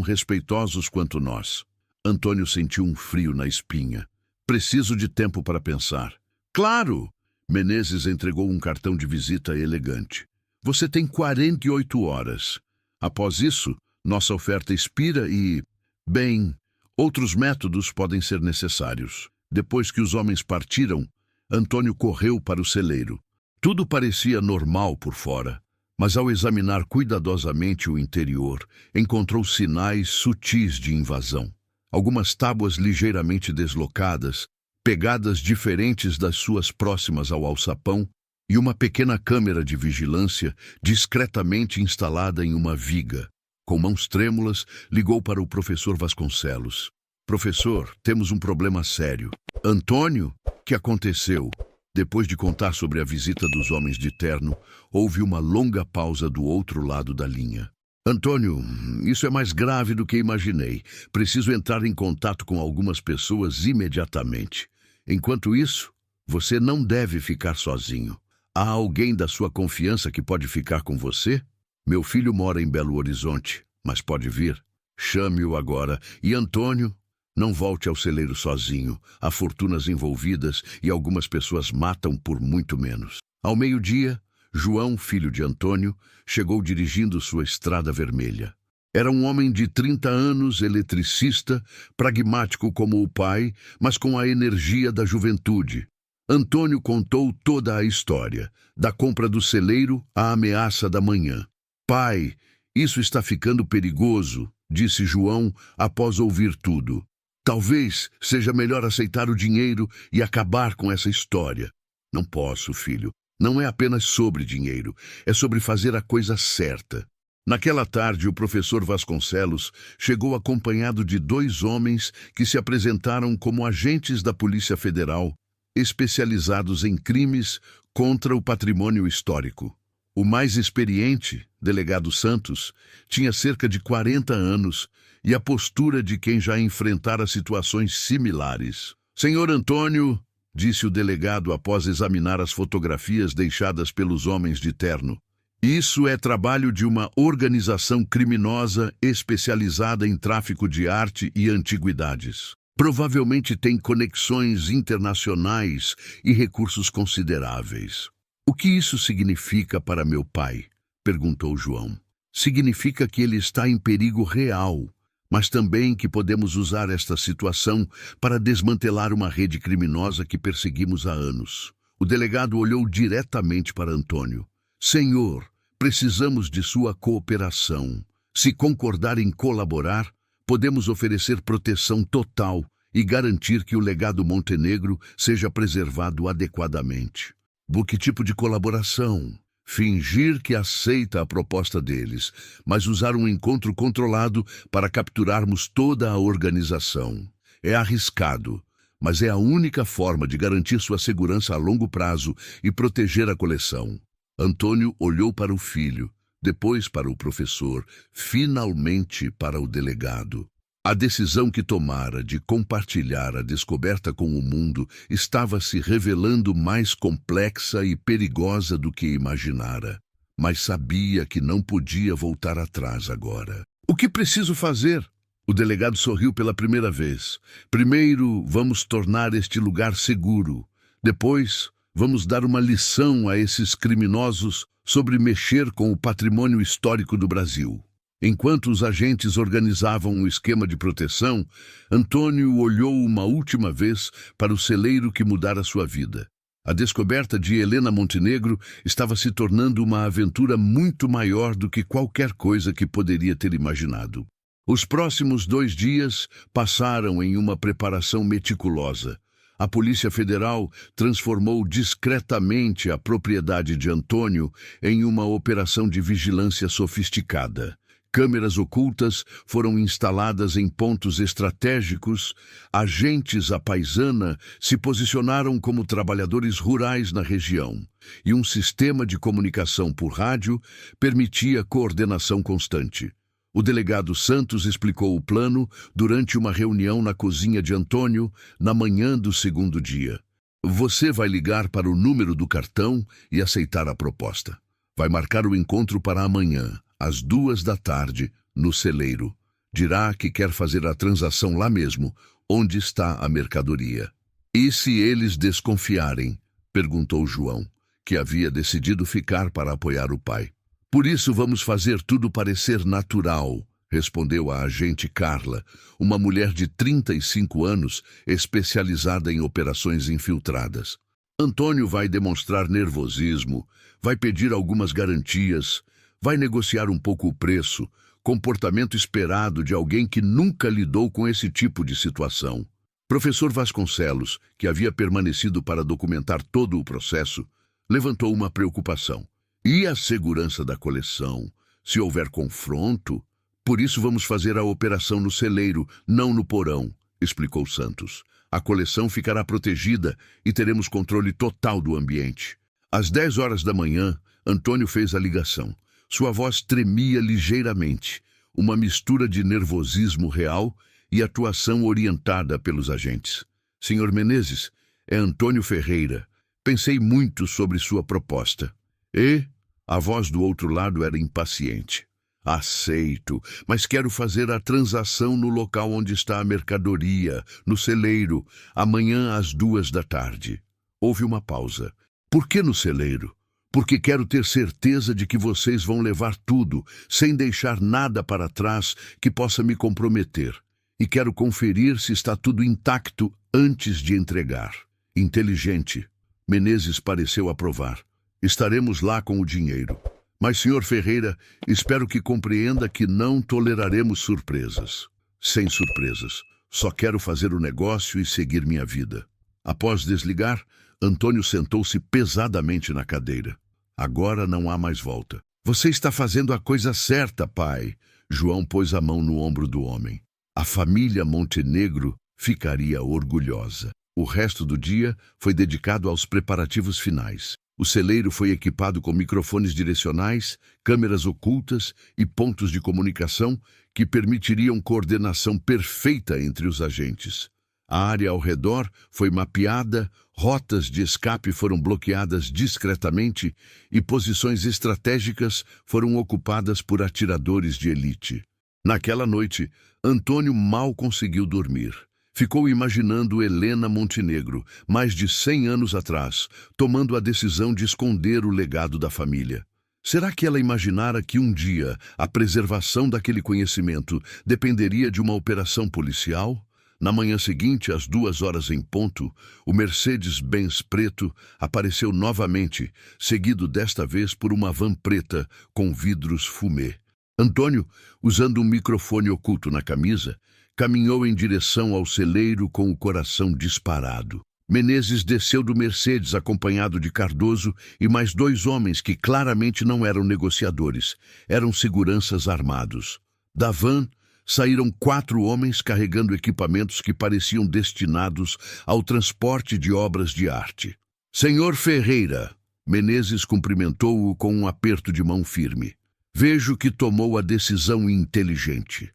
respeitosos quanto nós. Antônio sentiu um frio na espinha. Preciso de tempo para pensar. Claro! Menezes entregou um cartão de visita elegante. Você tem 48 horas. Após isso, nossa oferta expira e... Bem, outros métodos podem ser necessários. Depois que os homens partiram, Antônio correu para o celeiro. Tudo parecia normal por fora, mas ao examinar cuidadosamente o interior, encontrou sinais sutis de invasão. Algumas tábuas ligeiramente deslocadas, pegadas diferentes das suas próximas ao alçapão, e uma pequena câmera de vigilância discretamente instalada em uma viga. Com mãos trêmulas, ligou para o professor Vasconcelos. Professor, temos um problema sério. Antônio? Que aconteceu? Depois de contar sobre a visita dos homens de terno, houve uma longa pausa do outro lado da linha. Antônio, isso é mais grave do que imaginei. Preciso entrar em contato com algumas pessoas imediatamente. Enquanto isso, você não deve ficar sozinho. Há alguém da sua confiança que pode ficar com você? Meu filho mora em Belo Horizonte, mas pode vir. Chame-o agora. E Antônio, não volte ao celeiro sozinho. Há fortunas envolvidas e algumas pessoas matam por muito menos. Ao meio-dia, João, filho de Antônio, chegou dirigindo sua estrada vermelha. Era um homem de 30 anos, eletricista, pragmático como o pai, mas com a energia da juventude. Antônio contou toda a história, da compra do celeiro à ameaça da manhã. Pai, isso está ficando perigoso, disse João após ouvir tudo. Talvez seja melhor aceitar o dinheiro e acabar com essa história. Não posso, filho. Não é apenas sobre dinheiro, é sobre fazer a coisa certa. Naquela tarde, o professor Vasconcelos chegou acompanhado de 2 homens que se apresentaram como agentes da Polícia Federal, especializados em crimes contra o patrimônio histórico. O mais experiente, delegado Santos, tinha cerca de 40 anos e a postura de quem já enfrentara situações similares. Senhor Antônio, disse o delegado após examinar as fotografias deixadas pelos homens de terno, isso é trabalho de uma organização criminosa especializada em tráfico de arte e antiguidades. Provavelmente tem conexões internacionais e recursos consideráveis. O que isso significa para meu pai? Perguntou João. Significa que ele está em perigo real, mas também que podemos usar esta situação para desmantelar uma rede criminosa que perseguimos há anos. O delegado olhou diretamente para Antônio. Senhor, precisamos de sua cooperação. Se concordar em colaborar, podemos oferecer proteção total e garantir que o legado Montenegro seja preservado adequadamente. Que tipo de colaboração? Fingir que aceita a proposta deles, mas usar um encontro controlado para capturarmos toda a organização. É arriscado, mas é a única forma de garantir sua segurança a longo prazo e proteger a coleção. Antônio olhou para o filho, depois para o professor, finalmente para o delegado. A decisão que tomara de compartilhar a descoberta com o mundo estava se revelando mais complexa e perigosa do que imaginara, mas sabia que não podia voltar atrás agora. O que preciso fazer? O delegado sorriu pela primeira vez. Primeiro, vamos tornar este lugar seguro. Depois, vamos dar uma lição a esses criminosos sobre mexer com o patrimônio histórico do Brasil. Enquanto os agentes organizavam um esquema de proteção, Antônio olhou uma última vez para o celeiro que mudara sua vida. A descoberta de Helena Montenegro estava se tornando uma aventura muito maior do que qualquer coisa que poderia ter imaginado. Os próximos 2 dias passaram em uma preparação meticulosa. A Polícia Federal transformou discretamente a propriedade de Antônio em uma operação de vigilância sofisticada. Câmeras ocultas foram instaladas em pontos estratégicos, agentes à paisana se posicionaram como trabalhadores rurais na região, e um sistema de comunicação por rádio permitia coordenação constante. O delegado Santos explicou o plano durante uma reunião na cozinha de Antônio na manhã do 2º dia. Você vai ligar para o número do cartão e aceitar a proposta. Vai marcar o encontro para amanhã, às 2 da tarde, no celeiro. Dirá que quer fazer a transação lá mesmo, onde está a mercadoria. E se eles desconfiarem? Perguntou João, que havia decidido ficar para apoiar o pai. Por isso vamos fazer tudo parecer natural, respondeu a agente Carla, uma mulher de 35 anos, especializada em operações infiltradas. Antônio vai demonstrar nervosismo, vai pedir algumas garantias, vai negociar um pouco o preço, comportamento esperado de alguém que nunca lidou com esse tipo de situação. Professor Vasconcelos, que havia permanecido para documentar todo o processo, levantou uma preocupação. E a segurança da coleção? Se houver confronto? Por isso vamos fazer a operação no celeiro, não no porão, explicou Santos. A coleção ficará protegida e teremos controle total do ambiente. Às 10 horas da manhã, Antônio fez a ligação. Sua voz tremia ligeiramente, uma mistura de nervosismo real e atuação orientada pelos agentes. Senhor Menezes, é Antônio Ferreira. Pensei muito sobre sua proposta. E? A voz do outro lado era impaciente. Aceito, mas quero fazer a transação no local onde está a mercadoria, no celeiro, amanhã às 2 da tarde. Houve uma pausa. Por que no celeiro? Porque quero ter certeza de que vocês vão levar tudo, sem deixar nada para trás que possa me comprometer. E quero conferir se está tudo intacto antes de entregar. Inteligente. Menezes pareceu aprovar. Estaremos lá com o dinheiro. Mas, senhor Ferreira, espero que compreenda que não toleraremos surpresas. Sem surpresas. Só quero fazer o negócio e seguir minha vida. Após desligar, Antônio sentou-se pesadamente na cadeira. Agora não há mais volta. Você está fazendo a coisa certa, pai. João pôs a mão no ombro do homem. A família Montenegro ficaria orgulhosa. O resto do dia foi dedicado aos preparativos finais. O celeiro foi equipado com microfones direcionais, câmeras ocultas e pontos de comunicação que permitiriam coordenação perfeita entre os agentes. A área ao redor foi mapeada, rotas de escape foram bloqueadas discretamente e posições estratégicas foram ocupadas por atiradores de elite. Naquela noite, Antônio mal conseguiu dormir. Ficou imaginando Helena Montenegro, mais de 100 anos atrás, tomando a decisão de esconder o legado da família. Será que ela imaginara que um dia a preservação daquele conhecimento dependeria de uma operação policial? Na manhã seguinte, às 2 horas em ponto, o Mercedes-Benz preto apareceu novamente, seguido desta vez por uma van preta com vidros fumê. Antônio, usando um microfone oculto na camisa, caminhou em direção ao celeiro com o coração disparado. Menezes desceu do Mercedes acompanhado de Cardoso e mais 2 homens que claramente não eram negociadores, eram seguranças armados. Da van saíram 4 homens carregando equipamentos que pareciam destinados ao transporte de obras de arte. Senhor Ferreira, Menezes cumprimentou-o com um aperto de mão firme. Vejo que tomou a decisão inteligente.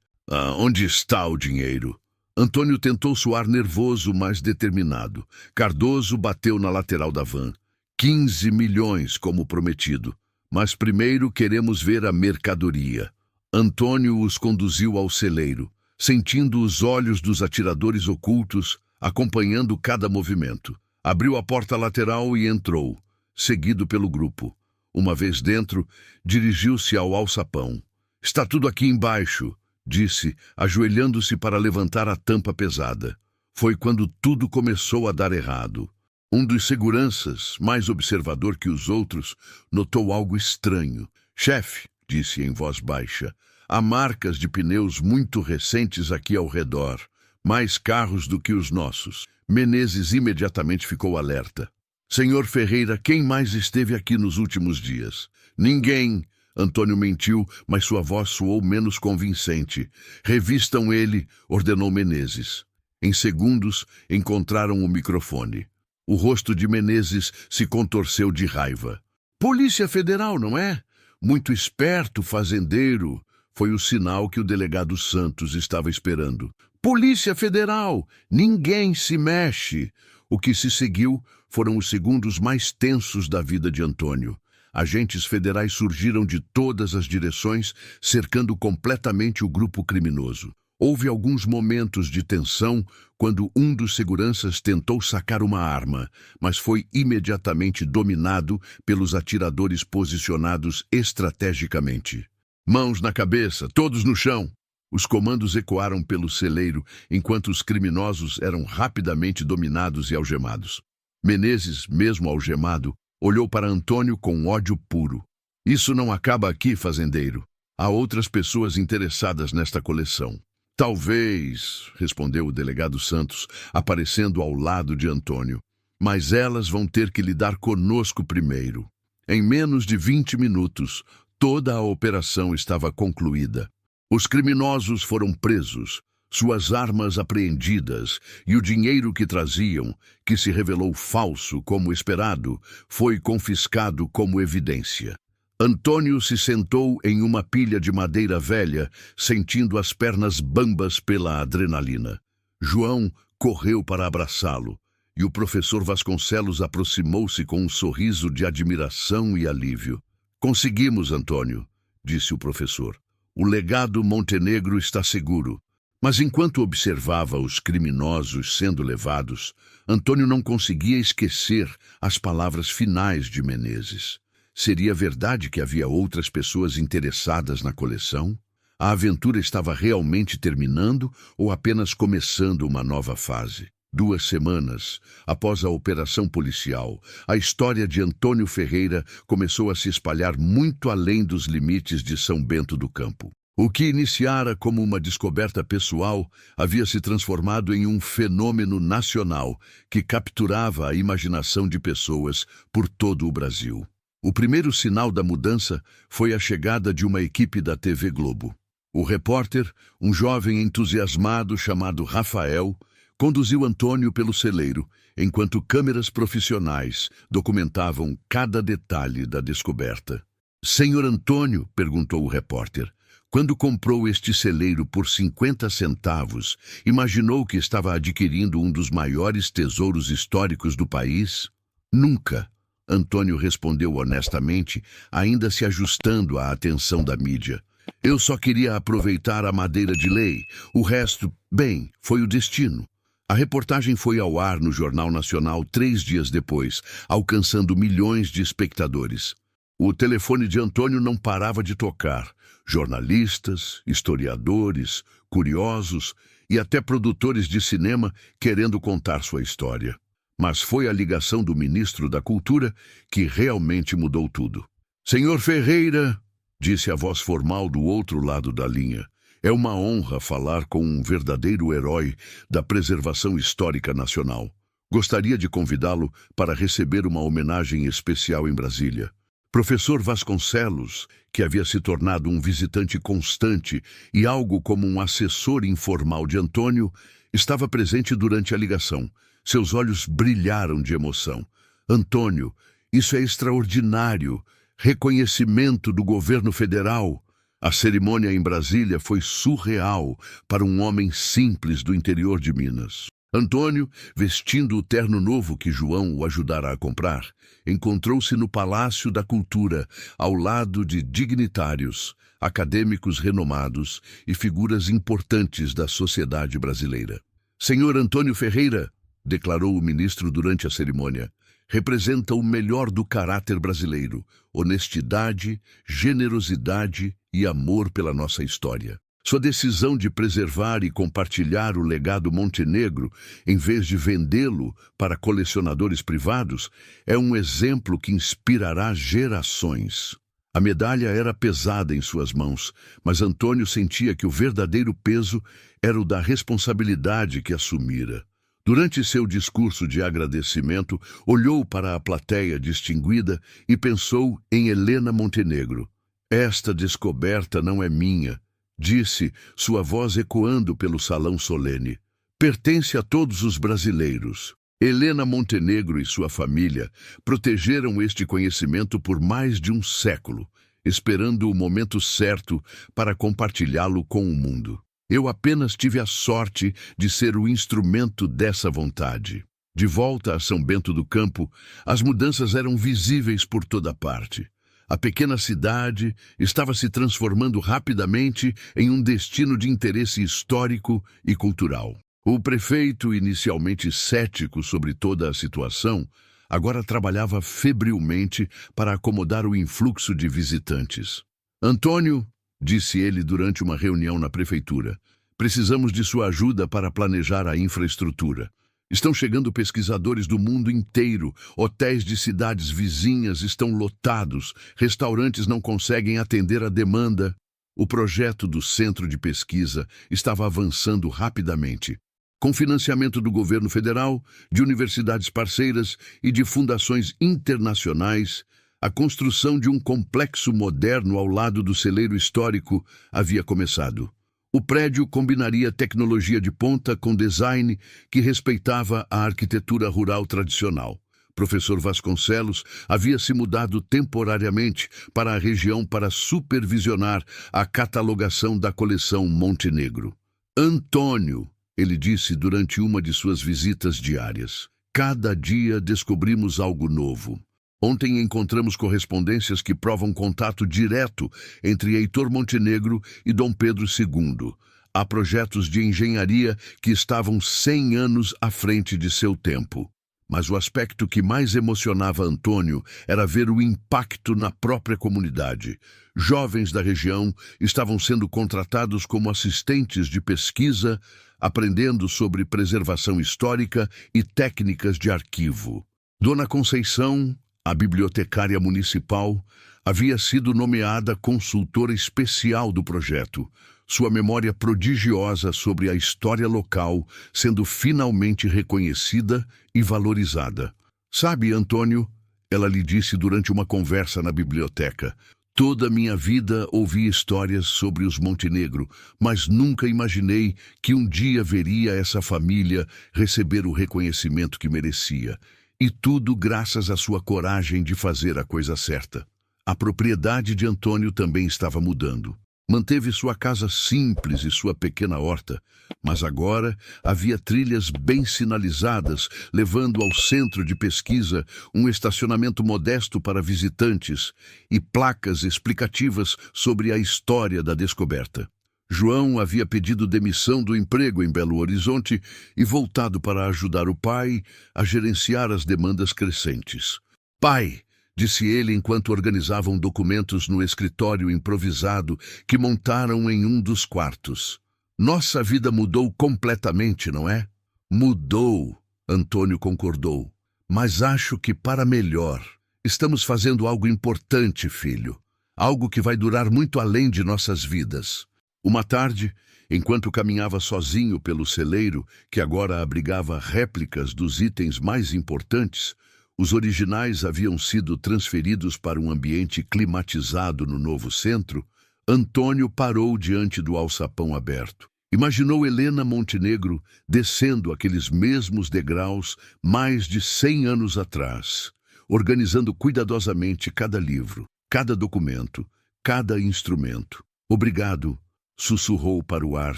Onde está o dinheiro? Antônio tentou soar nervoso, mas determinado. Cardoso bateu na lateral da van. 15 milhões, como prometido. Mas primeiro queremos ver a mercadoria. Antônio os conduziu ao celeiro, sentindo os olhos dos atiradores ocultos, acompanhando cada movimento. Abriu a porta lateral e entrou, seguido pelo grupo. Uma vez dentro, dirigiu-se ao alçapão. Está tudo aqui embaixo, disse, ajoelhando-se para levantar a tampa pesada. Foi quando tudo começou a dar errado. Um dos seguranças, mais observador que os outros, notou algo estranho. Chefe, disse em voz baixa, há marcas de pneus muito recentes aqui ao redor, mais carros do que os nossos. Menezes imediatamente ficou alerta. Senhor Ferreira, quem mais esteve aqui nos últimos dias? Ninguém. Antônio mentiu, mas sua voz soou menos convincente. Revistam ele, ordenou Menezes. Em segundos, encontraram o microfone. O rosto de Menezes se contorceu de raiva. Polícia Federal, não é? Muito esperto, fazendeiro. Foi o sinal que o delegado Santos estava esperando. Polícia Federal! Ninguém se mexe! O que se seguiu foram os segundos mais tensos da vida de Antônio. Agentes federais surgiram de todas as direções, cercando completamente o grupo criminoso. Houve alguns momentos de tensão quando um dos seguranças tentou sacar uma arma, mas foi imediatamente dominado pelos atiradores posicionados estrategicamente. Mãos na cabeça, todos no chão! Os comandos ecoaram pelo celeiro, enquanto os criminosos eram rapidamente dominados e algemados. Menezes, mesmo algemado, olhou para Antônio com ódio puro. Isso não acaba aqui, fazendeiro. Há outras pessoas interessadas nesta coleção. Talvez, respondeu o delegado Santos, aparecendo ao lado de Antônio. mas elas vão ter que lidar conosco primeiro. Em menos de 20 minutos, toda a operação estava concluída. Os criminosos foram presos, suas armas apreendidas e o dinheiro que traziam, que se revelou falso como esperado, foi confiscado como evidência. Antônio se sentou em uma pilha de madeira velha, sentindo as pernas bambas pela adrenalina. João correu para abraçá-lo, e o professor Vasconcelos aproximou-se com um sorriso de admiração e alívio. "Conseguimos, Antônio", disse o professor. "O legado Montenegro está seguro." Mas enquanto observava os criminosos sendo levados, Antônio não conseguia esquecer as palavras finais de Menezes. Seria verdade que havia outras pessoas interessadas na coleção? A aventura estava realmente terminando ou apenas começando uma nova fase? 2 semanas após a operação policial, a história de Antônio Ferreira começou a se espalhar muito além dos limites de São Bento do Campo. O que iniciara como uma descoberta pessoal havia se transformado em um fenômeno nacional que capturava a imaginação de pessoas por todo o Brasil. O primeiro sinal da mudança foi a chegada de uma equipe da TV Globo. O repórter, um jovem entusiasmado chamado Rafael, conduziu Antônio pelo celeiro, enquanto câmeras profissionais documentavam cada detalhe da descoberta. "Senhor Antônio", perguntou o repórter, "quando comprou este celeiro por 50 centavos, imaginou que estava adquirindo um dos maiores tesouros históricos do país?" "Nunca", Antônio respondeu honestamente, ainda se ajustando à atenção da mídia. "Eu só queria aproveitar a madeira de lei. O resto, bem, foi o destino." A reportagem foi ao ar no Jornal Nacional 3 dias depois, alcançando milhões de espectadores. O telefone de Antônio não parava de tocar. Jornalistas, historiadores, curiosos e até produtores de cinema querendo contar sua história. Mas foi a ligação do ministro da Cultura que realmente mudou tudo. "Senhor Ferreira", disse a voz formal do outro lado da linha, "é uma honra falar com um verdadeiro herói da preservação histórica nacional. Gostaria de convidá-lo para receber uma homenagem especial em Brasília." Professor Vasconcelos, que havia se tornado um visitante constante e algo como um assessor informal de Antônio, estava presente durante a ligação. Seus olhos brilharam de emoção. "Antônio, isso é extraordinário! Reconhecimento do governo federal!" A cerimônia em Brasília foi surreal para um homem simples do interior de Minas. Antônio, vestindo o terno novo que João o ajudara a comprar, encontrou-se no Palácio da Cultura, ao lado de dignitários, acadêmicos renomados e figuras importantes da sociedade brasileira. "Senhor Antônio Ferreira", declarou o ministro durante a cerimônia, "representa o melhor do caráter brasileiro, honestidade, generosidade e amor pela nossa história. Sua decisão de preservar e compartilhar o legado Montenegro, em vez de vendê-lo para colecionadores privados, é um exemplo que inspirará gerações." A medalha era pesada em suas mãos, mas Antônio sentia que o verdadeiro peso era o da responsabilidade que assumira. Durante seu discurso de agradecimento, olhou para a plateia distinguida e pensou em Helena Montenegro. "Esta descoberta não é minha", disse, sua voz ecoando pelo salão solene. "Pertence a todos os brasileiros." Helena Montenegro e sua família protegeram este conhecimento por mais de um século, esperando o momento certo para compartilhá-lo com o mundo. "Eu apenas tive a sorte de ser o instrumento dessa vontade." De volta a São Bento do Campo, as mudanças eram visíveis por toda parte. A pequena cidade estava se transformando rapidamente em um destino de interesse histórico e cultural. O prefeito, inicialmente cético sobre toda a situação, agora trabalhava febrilmente para acomodar o influxo de visitantes. "Antônio", disse ele durante uma reunião na prefeitura, "precisamos de sua ajuda para planejar a infraestrutura. Estão chegando pesquisadores do mundo inteiro, hotéis de cidades vizinhas estão lotados, restaurantes não conseguem atender a demanda." O projeto do centro de pesquisa estava avançando rapidamente. Com financiamento do governo federal, de universidades parceiras e de fundações internacionais, a construção de um complexo moderno ao lado do celeiro histórico havia começado. O prédio combinaria tecnologia de ponta com design que respeitava a arquitetura rural tradicional. Professor Vasconcelos havia se mudado temporariamente para a região para supervisionar a catalogação da coleção Montenegro. Antônio, ele disse durante uma de suas visitas diárias, cada dia descobrimos algo novo. Ontem encontramos correspondências que provam contato direto entre Heitor Montenegro e Dom Pedro II. Há projetos de engenharia que estavam 100 anos à frente de seu tempo. Mas o aspecto que mais emocionava Antônio era ver o impacto na própria comunidade. Jovens da região estavam sendo contratados como assistentes de pesquisa, aprendendo sobre preservação histórica e técnicas de arquivo. Dona Conceição, a bibliotecária municipal, havia sido nomeada consultora especial do projeto, sua memória prodigiosa sobre a história local sendo finalmente reconhecida e valorizada. Sabe, Antônio, ela lhe disse durante uma conversa na biblioteca, toda a minha vida ouvi histórias sobre os Montenegro, mas nunca imaginei que um dia veria essa família receber o reconhecimento que merecia. E tudo graças à sua coragem de fazer a coisa certa. A propriedade de Antônio também estava mudando. Manteve sua casa simples e sua pequena horta, mas agora havia trilhas bem sinalizadas, levando ao centro de pesquisa um estacionamento modesto para visitantes e placas explicativas sobre a história da descoberta. João havia pedido demissão do emprego em Belo Horizonte e voltado para ajudar o pai a gerenciar as demandas crescentes. "Pai", disse ele enquanto organizavam documentos no escritório improvisado que montaram em um dos quartos. "Nossa vida mudou completamente, não é?" "Mudou", Antônio concordou. "Mas acho que para melhor. Estamos fazendo algo importante, filho. Algo que vai durar muito além de nossas vidas." Uma tarde, enquanto caminhava sozinho pelo celeiro, que agora abrigava réplicas dos itens mais importantes, os originais haviam sido transferidos para um ambiente climatizado no novo centro, Antônio parou diante do alçapão aberto. Imaginou Helena Montenegro descendo aqueles mesmos degraus mais de 100 anos atrás, organizando cuidadosamente cada livro, cada documento, cada instrumento. "Obrigado", sussurrou para o ar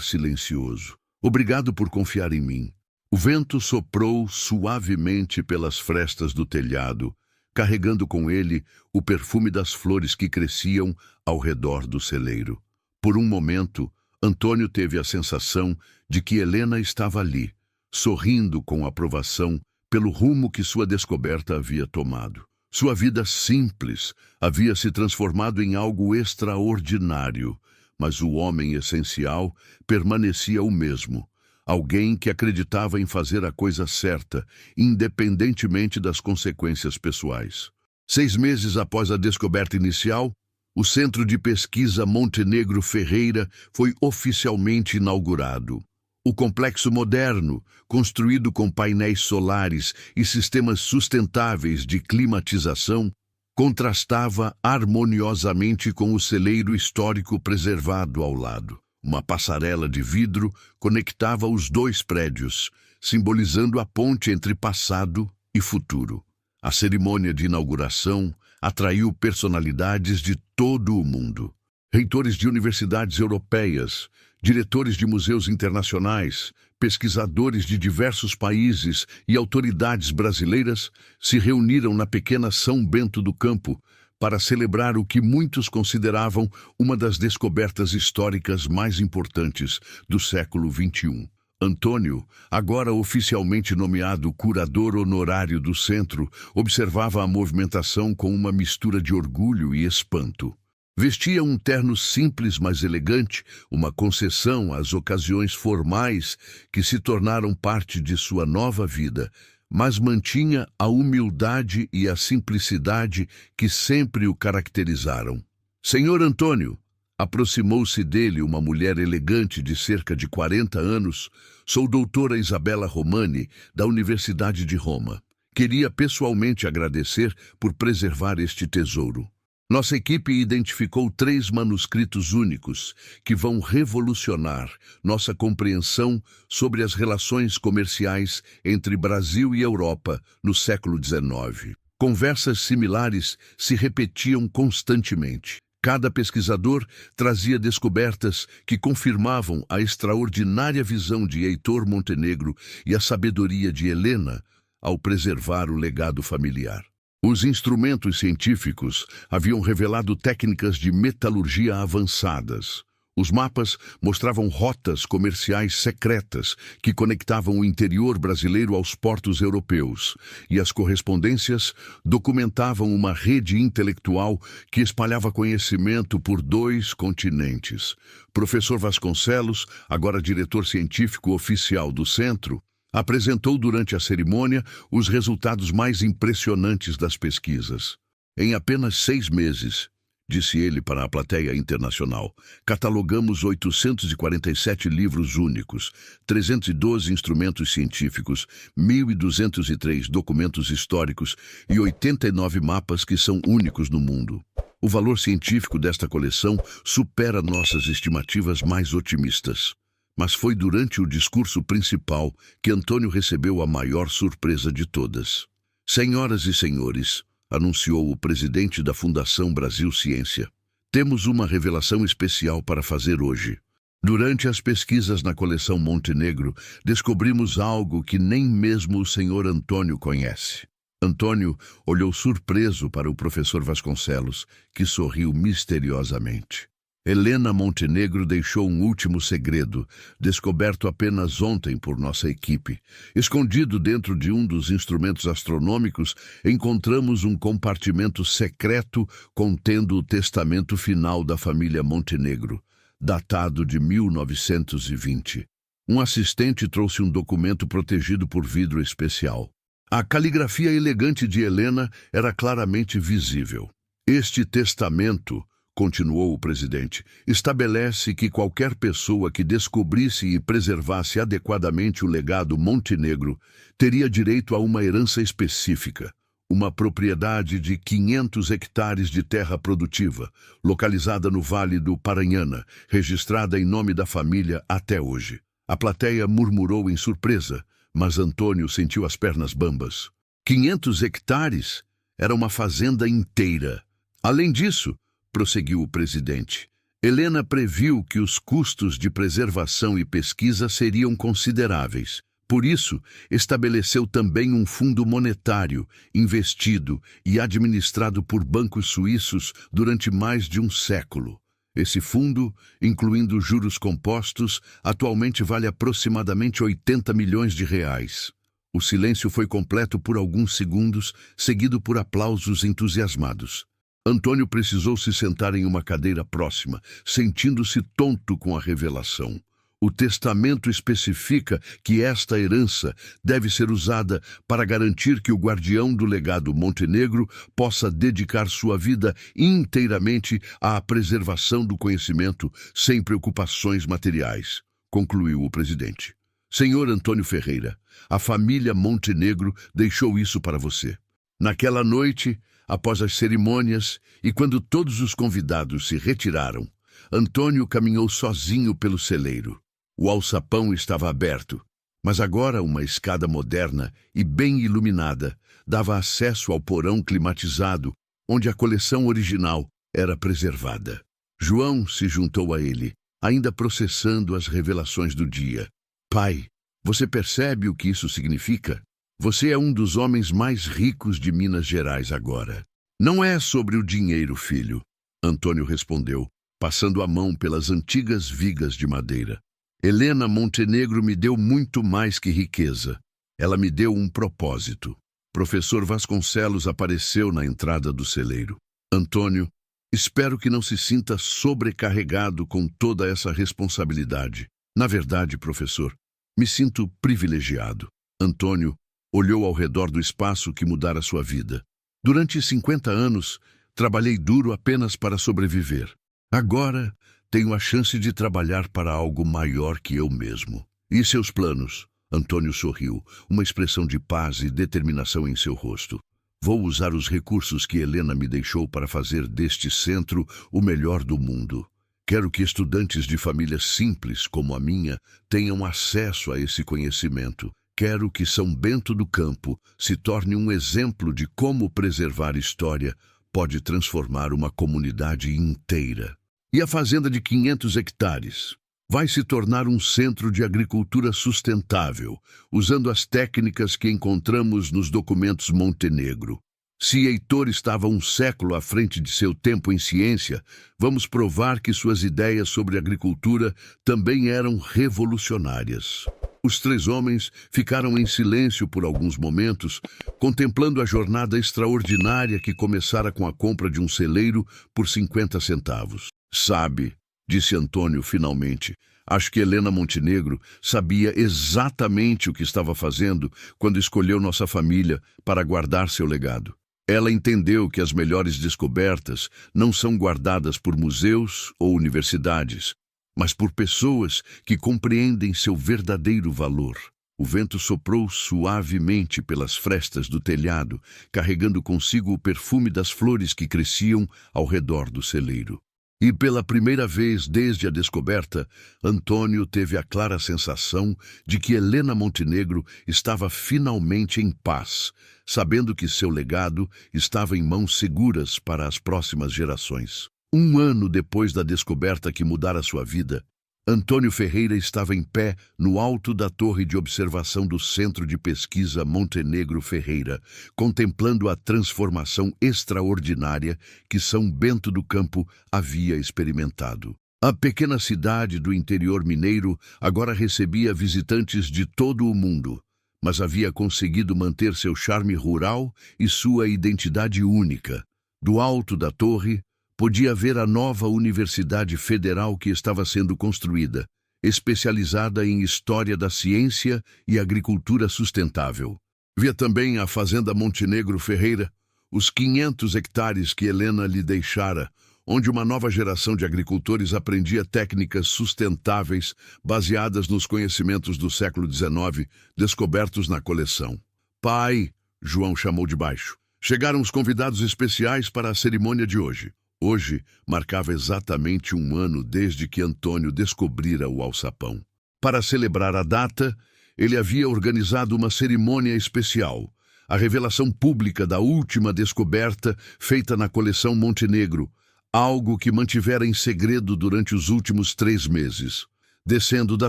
silencioso. "Obrigado por confiar em mim." O vento soprou suavemente pelas frestas do telhado, carregando com ele o perfume das flores que cresciam ao redor do celeiro. Por um momento, Antônio teve a sensação de que Helena estava ali, sorrindo com aprovação pelo rumo que sua descoberta havia tomado. Sua vida simples havia se transformado em algo extraordinário, mas o homem essencial permanecia o mesmo, alguém que acreditava em fazer a coisa certa, independentemente das consequências pessoais. 6 meses após a descoberta inicial, o Centro de Pesquisa Montenegro Ferreira foi oficialmente inaugurado. O complexo moderno, construído com painéis solares e sistemas sustentáveis de climatização, contrastava harmoniosamente com o celeiro histórico preservado ao lado. Uma passarela de vidro conectava os dois prédios, simbolizando a ponte entre passado e futuro. A cerimônia de inauguração atraiu personalidades de todo o mundo. Reitores de universidades europeias, diretores de museus internacionais, pesquisadores de diversos países e autoridades brasileiras se reuniram na pequena São Bento do Campo para celebrar o que muitos consideravam uma das descobertas históricas mais importantes do século XXI. Antônio, agora oficialmente nomeado curador honorário do centro, observava a movimentação com uma mistura de orgulho e espanto. Vestia um terno simples, mas elegante, uma concessão às ocasiões formais que se tornaram parte de sua nova vida, mas mantinha a humildade e a simplicidade que sempre o caracterizaram. "Senhor Antônio", Aproximou-se dele uma mulher elegante de cerca de 40 anos. Sou doutora Isabella Romani, da Universidade de Roma. Queria pessoalmente agradecer por preservar este tesouro. Nossa equipe identificou 3 manuscritos únicos que vão revolucionar nossa compreensão sobre as relações comerciais entre Brasil e Europa no século XIX. Conversas similares se repetiam constantemente. Cada pesquisador trazia descobertas que confirmavam a extraordinária visão de Heitor Montenegro e a sabedoria de Helena ao preservar o legado familiar. Os instrumentos científicos haviam revelado técnicas de metalurgia avançadas. Os mapas mostravam rotas comerciais secretas que conectavam o interior brasileiro aos portos europeus, e as correspondências documentavam uma rede intelectual que espalhava conhecimento por 2 continentes. Professor Vasconcelos, agora diretor científico oficial do centro, apresentou durante a cerimônia os resultados mais impressionantes das pesquisas. Em apenas 6 meses, disse ele para a plateia internacional, catalogamos 847 livros únicos, 312 instrumentos científicos, 1.203 documentos históricos e 89 mapas que são únicos no mundo. O valor científico desta coleção supera nossas estimativas mais otimistas. Mas foi durante o discurso principal que Antônio recebeu a maior surpresa de todas. Senhoras e senhores, anunciou o presidente da Fundação Brasil Ciência, temos uma revelação especial para fazer hoje. Durante as pesquisas na coleção Montenegro, descobrimos algo que nem mesmo o senhor Antônio conhece. Antônio olhou surpreso para o professor Vasconcelos, que sorriu misteriosamente. Helena Montenegro deixou um último segredo, descoberto apenas ontem por nossa equipe. Escondido dentro de um dos instrumentos astronômicos, encontramos um compartimento secreto contendo o testamento final da família Montenegro, datado de 1920. Um assistente trouxe um documento protegido por vidro especial. A caligrafia elegante de Helena era claramente visível. Este testamento, continuou o presidente, estabelece que qualquer pessoa que descobrisse e preservasse adequadamente o legado Montenegro teria direito a uma herança específica, uma propriedade de 500 hectares de terra produtiva, localizada no Vale do Paranhana, registrada em nome da família até hoje. A plateia murmurou em surpresa, mas Antônio sentiu as pernas bambas. 500 hectares? Era uma fazenda inteira. Além disso, prosseguiu o presidente, Helena previu que os custos de preservação e pesquisa seriam consideráveis. Por isso, estabeleceu também um fundo monetário, investido e administrado por bancos suíços durante mais de um século. Esse fundo, incluindo juros compostos, atualmente vale aproximadamente 80 milhões de reais. O silêncio foi completo por alguns segundos, seguido por aplausos entusiasmados. Antônio precisou se sentar em uma cadeira próxima, sentindo-se tonto com a revelação. O testamento especifica que esta herança deve ser usada para garantir que o guardião do legado Montenegro possa dedicar sua vida inteiramente à preservação do conhecimento sem preocupações materiais, concluiu o presidente. Senhor Antônio Ferreira, a família Montenegro deixou isso para você. Naquela noite, após as cerimônias e quando todos os convidados se retiraram, Antônio caminhou sozinho pelo celeiro. O alçapão estava aberto, mas agora uma escada moderna e bem iluminada dava acesso ao porão climatizado, onde a coleção original era preservada. João se juntou a ele, ainda processando as revelações do dia. Pai, você percebe o que isso significa? Você é um dos homens mais ricos de Minas Gerais agora. Não é sobre o dinheiro, filho, Antônio respondeu, passando a mão pelas antigas vigas de madeira. Helena Montenegro me deu muito mais que riqueza. Ela me deu um propósito. Professor Vasconcelos apareceu na entrada do celeiro. Antônio, espero que não se sinta sobrecarregado com toda essa responsabilidade. Na verdade, professor, me sinto privilegiado. Antônio olhou ao redor do espaço que mudara sua vida. Durante 50 anos, trabalhei duro apenas para sobreviver. Agora tenho a chance de trabalhar para algo maior que eu mesmo. E seus planos? Antônio sorriu, uma expressão de paz e determinação em seu rosto. Vou usar os recursos que Helena me deixou para fazer deste centro o melhor do mundo. Quero que estudantes de famílias simples como a minha tenham acesso a esse conhecimento. Quero que São Bento do Campo se torne um exemplo de como preservar história pode transformar uma comunidade inteira. E a fazenda de 500 hectares vai se tornar um centro de agricultura sustentável, usando as técnicas que encontramos nos documentos Montenegro. Se Heitor estava um século à frente de seu tempo em ciência, vamos provar que suas ideias sobre agricultura também eram revolucionárias. Os três homens ficaram em silêncio por alguns momentos, contemplando a jornada extraordinária que começara com a compra de um celeiro por 50 centavos. Sabe, disse Antônio finalmente, acho que Helena Montenegro sabia exatamente o que estava fazendo quando escolheu nossa família para guardar seu legado. Ela entendeu que as melhores descobertas não são guardadas por museus ou universidades, mas por pessoas que compreendem seu verdadeiro valor. O vento soprou suavemente pelas frestas do telhado, carregando consigo o perfume das flores que cresciam ao redor do celeiro. E pela primeira vez desde a descoberta, Antônio teve a clara sensação de que Helena Montenegro estava finalmente em paz, sabendo que seu legado estava em mãos seguras para as próximas gerações. Um ano depois da descoberta que mudara sua vida, Antônio Ferreira estava em pé no alto da torre de observação do Centro de Pesquisa Montenegro Ferreira, contemplando a transformação extraordinária que São Bento do Campo havia experimentado. A pequena cidade do interior mineiro agora recebia visitantes de todo o mundo, mas havia conseguido manter seu charme rural e sua identidade única. Do alto da torre, podia ver a nova Universidade Federal que estava sendo construída, especializada em História da Ciência e Agricultura Sustentável. Via também a Fazenda Montenegro Ferreira, os 500 hectares que Helena lhe deixara, onde uma nova geração de agricultores aprendia técnicas sustentáveis baseadas nos conhecimentos do século XIX, descobertos na coleção. Pai, João chamou de baixo. Chegaram os convidados especiais para a cerimônia de hoje. Hoje marcava exatamente um ano desde que Antônio descobrira o alçapão. Para celebrar a data, ele havia organizado uma cerimônia especial, a revelação pública da última descoberta feita na coleção Montenegro, algo que mantivera em segredo durante os últimos 3 meses. Descendo da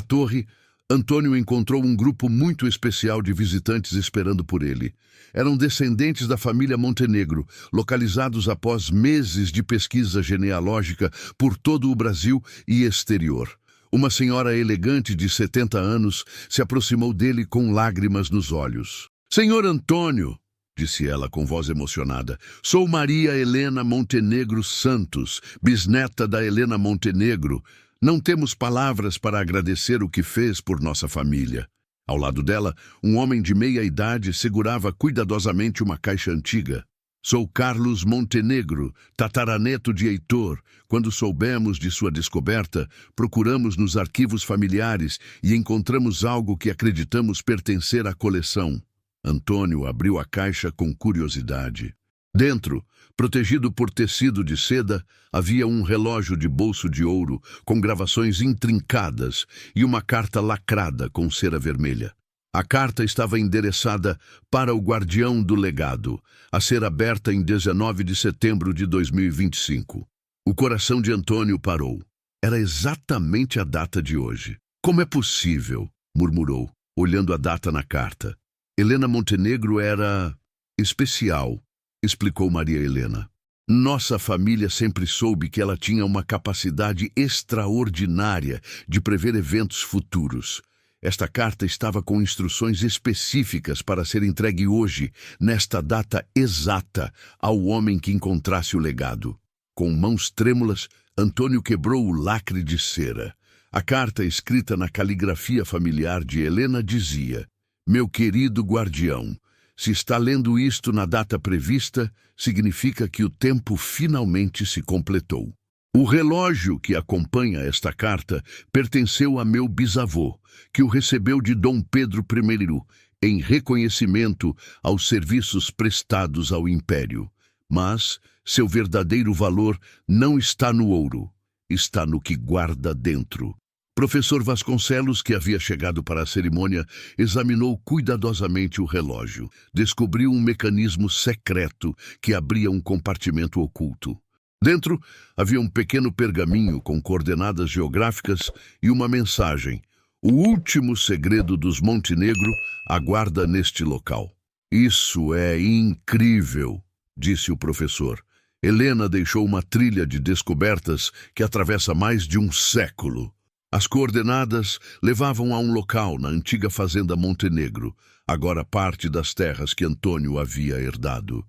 torre, Antônio encontrou um grupo muito especial de visitantes esperando por ele. Eram descendentes da família Montenegro, localizados após meses de pesquisa genealógica por todo o Brasil e exterior. Uma senhora elegante de 70 anos se aproximou dele com lágrimas nos olhos. "Senhor Antônio", disse ela com voz emocionada, "sou Maria Helena Montenegro Santos, bisneta da Helena Montenegro. Não temos palavras para agradecer o que fez por nossa família." Ao lado dela, um homem de meia idade segurava cuidadosamente uma caixa antiga. "Sou Carlos Montenegro, tataraneto de Heitor. Quando soubemos de sua descoberta, procuramos nos arquivos familiares e encontramos algo que acreditamos pertencer à coleção." Antônio abriu a caixa com curiosidade. Dentro, protegido por tecido de seda, havia um relógio de bolso de ouro com gravações intrincadas e uma carta lacrada com cera vermelha. A carta estava endereçada para o guardião do legado, a ser aberta em 19 de setembro de 2025. O coração de Antônio parou. Era exatamente a data de hoje. "Como é possível?", murmurou, olhando a data na carta. "Helena Montenegro era especial", explicou Maria Helena. "Nossa família sempre soube que ela tinha uma capacidade extraordinária de prever eventos futuros. Esta carta estava com instruções específicas para ser entregue hoje, nesta data exata, ao homem que encontrasse o legado." Com mãos trêmulas, Antônio quebrou o lacre de cera. A carta, escrita na caligrafia familiar de Helena, dizia: "Meu querido guardião, se está lendo isto na data prevista, significa que o tempo finalmente se completou. O relógio que acompanha esta carta pertenceu a meu bisavô, que o recebeu de Dom Pedro I, em reconhecimento aos serviços prestados ao Império. Mas seu verdadeiro valor não está no ouro, está no que guarda dentro. Professor Vasconcelos, que havia chegado para a cerimônia, examinou cuidadosamente o relógio. Descobriu um mecanismo secreto que abria um compartimento oculto. Dentro havia um pequeno pergaminho com coordenadas geográficas e uma mensagem. O último segredo dos Montenegro aguarda neste local. Isso é incrível, disse o professor. Helena deixou uma trilha de descobertas que atravessa mais de um século. As coordenadas levavam a um local na antiga fazenda Montenegro, agora parte das terras que Antônio havia herdado.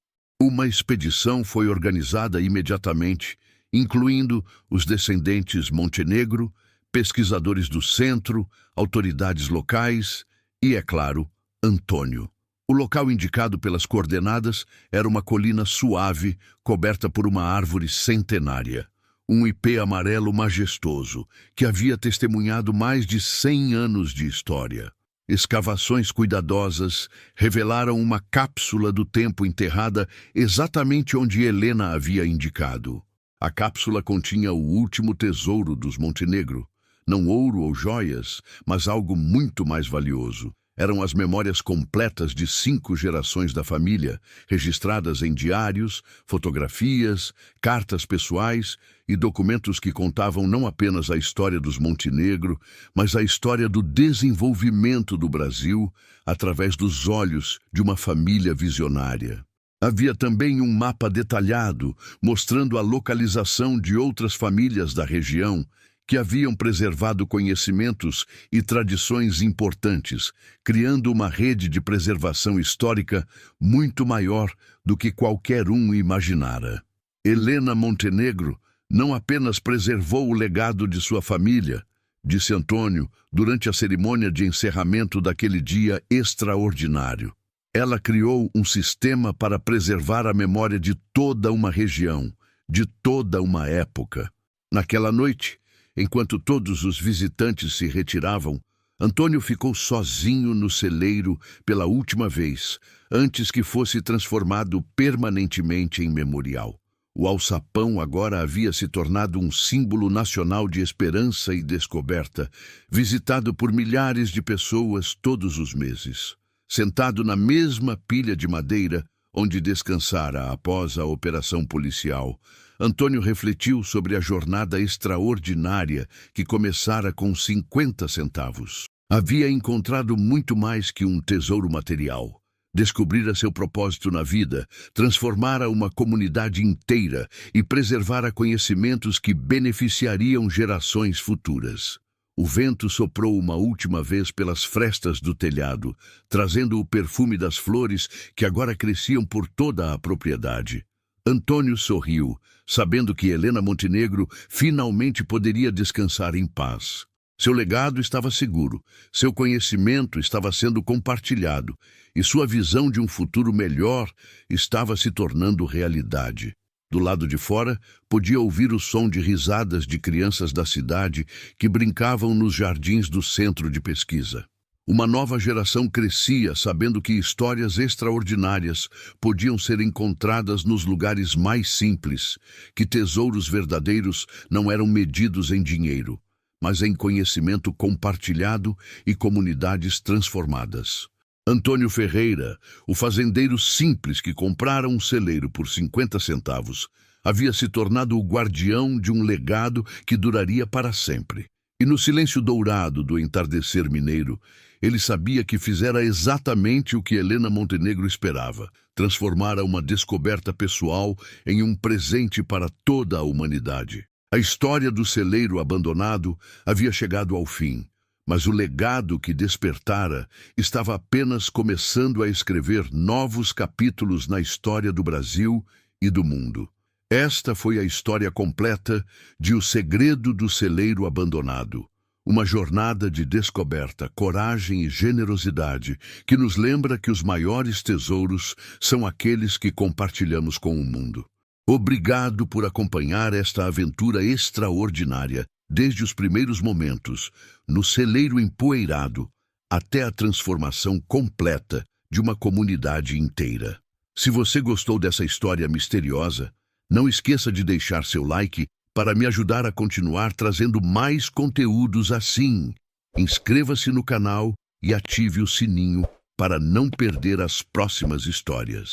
Uma expedição foi organizada imediatamente, incluindo os descendentes Montenegro, pesquisadores do centro, autoridades locais e, é claro, Antônio. O local indicado pelas coordenadas era uma colina suave, coberta por uma árvore centenária. Um ipê amarelo majestoso, que havia testemunhado mais de 100 anos de história. Escavações cuidadosas revelaram uma cápsula do tempo enterrada exatamente onde Helena havia indicado. A cápsula continha o último tesouro dos Montenegro. Não ouro ou joias, mas algo muito mais valioso. Eram as memórias completas de 5 gerações da família, registradas em diários, fotografias, cartas pessoais e documentos que contavam não apenas a história dos Montenegro, mas a história do desenvolvimento do Brasil através dos olhos de uma família visionária. Havia também um mapa detalhado mostrando a localização de outras famílias da região que haviam preservado conhecimentos e tradições importantes, criando uma rede de preservação histórica muito maior do que qualquer um imaginara. Helena Montenegro não apenas preservou o legado de sua família, disse Antônio durante a cerimônia de encerramento daquele dia extraordinário. Ela criou um sistema para preservar a memória de toda uma região, de toda uma época. Naquela noite, enquanto todos os visitantes se retiravam, Antônio ficou sozinho no celeiro pela última vez, antes que fosse transformado permanentemente em memorial. O alçapão agora havia se tornado um símbolo nacional de esperança e descoberta, visitado por milhares de pessoas todos os meses. Sentado na mesma pilha de madeira onde descansara após a operação policial, Antônio refletiu sobre a jornada extraordinária que começara com 50 centavos. Havia encontrado muito mais que um tesouro material. Descobrira seu propósito na vida, transformara uma comunidade inteira e preservara conhecimentos que beneficiariam gerações futuras. O vento soprou uma última vez pelas frestas do telhado, trazendo o perfume das flores que agora cresciam por toda a propriedade. Antônio sorriu, sabendo que Helena Montenegro finalmente poderia descansar em paz. Seu legado estava seguro, seu conhecimento estava sendo compartilhado e sua visão de um futuro melhor estava se tornando realidade. Do lado de fora, podia ouvir o som de risadas de crianças da cidade que brincavam nos jardins do centro de pesquisa. Uma nova geração crescia sabendo que histórias extraordinárias podiam ser encontradas nos lugares mais simples, que tesouros verdadeiros não eram medidos em dinheiro, mas em conhecimento compartilhado e comunidades transformadas. Antônio Ferreira, o fazendeiro simples que comprara um celeiro por 50 centavos, havia se tornado o guardião de um legado que duraria para sempre. E no silêncio dourado do entardecer mineiro, ele sabia que fizera exatamente o que Helena Montenegro esperava, transformara uma descoberta pessoal em um presente para toda a humanidade. A história do celeiro abandonado havia chegado ao fim, mas o legado que despertara estava apenas começando a escrever novos capítulos na história do Brasil e do mundo. Esta foi a história completa de O Segredo do Celeiro Abandonado, uma jornada de descoberta, coragem e generosidade que nos lembra que os maiores tesouros são aqueles que compartilhamos com o mundo. Obrigado por acompanhar esta aventura extraordinária, desde os primeiros momentos, no celeiro empoeirado, até a transformação completa de uma comunidade inteira. Se você gostou dessa história misteriosa, não esqueça de deixar seu like para me ajudar a continuar trazendo mais conteúdos assim. Inscreva-se no canal e ative o sininho para não perder as próximas histórias.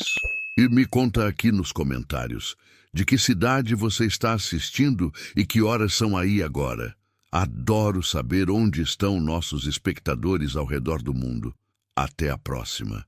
E me conta aqui nos comentários de que cidade você está assistindo e que horas são aí agora. Adoro saber onde estão nossos espectadores ao redor do mundo. Até a próxima.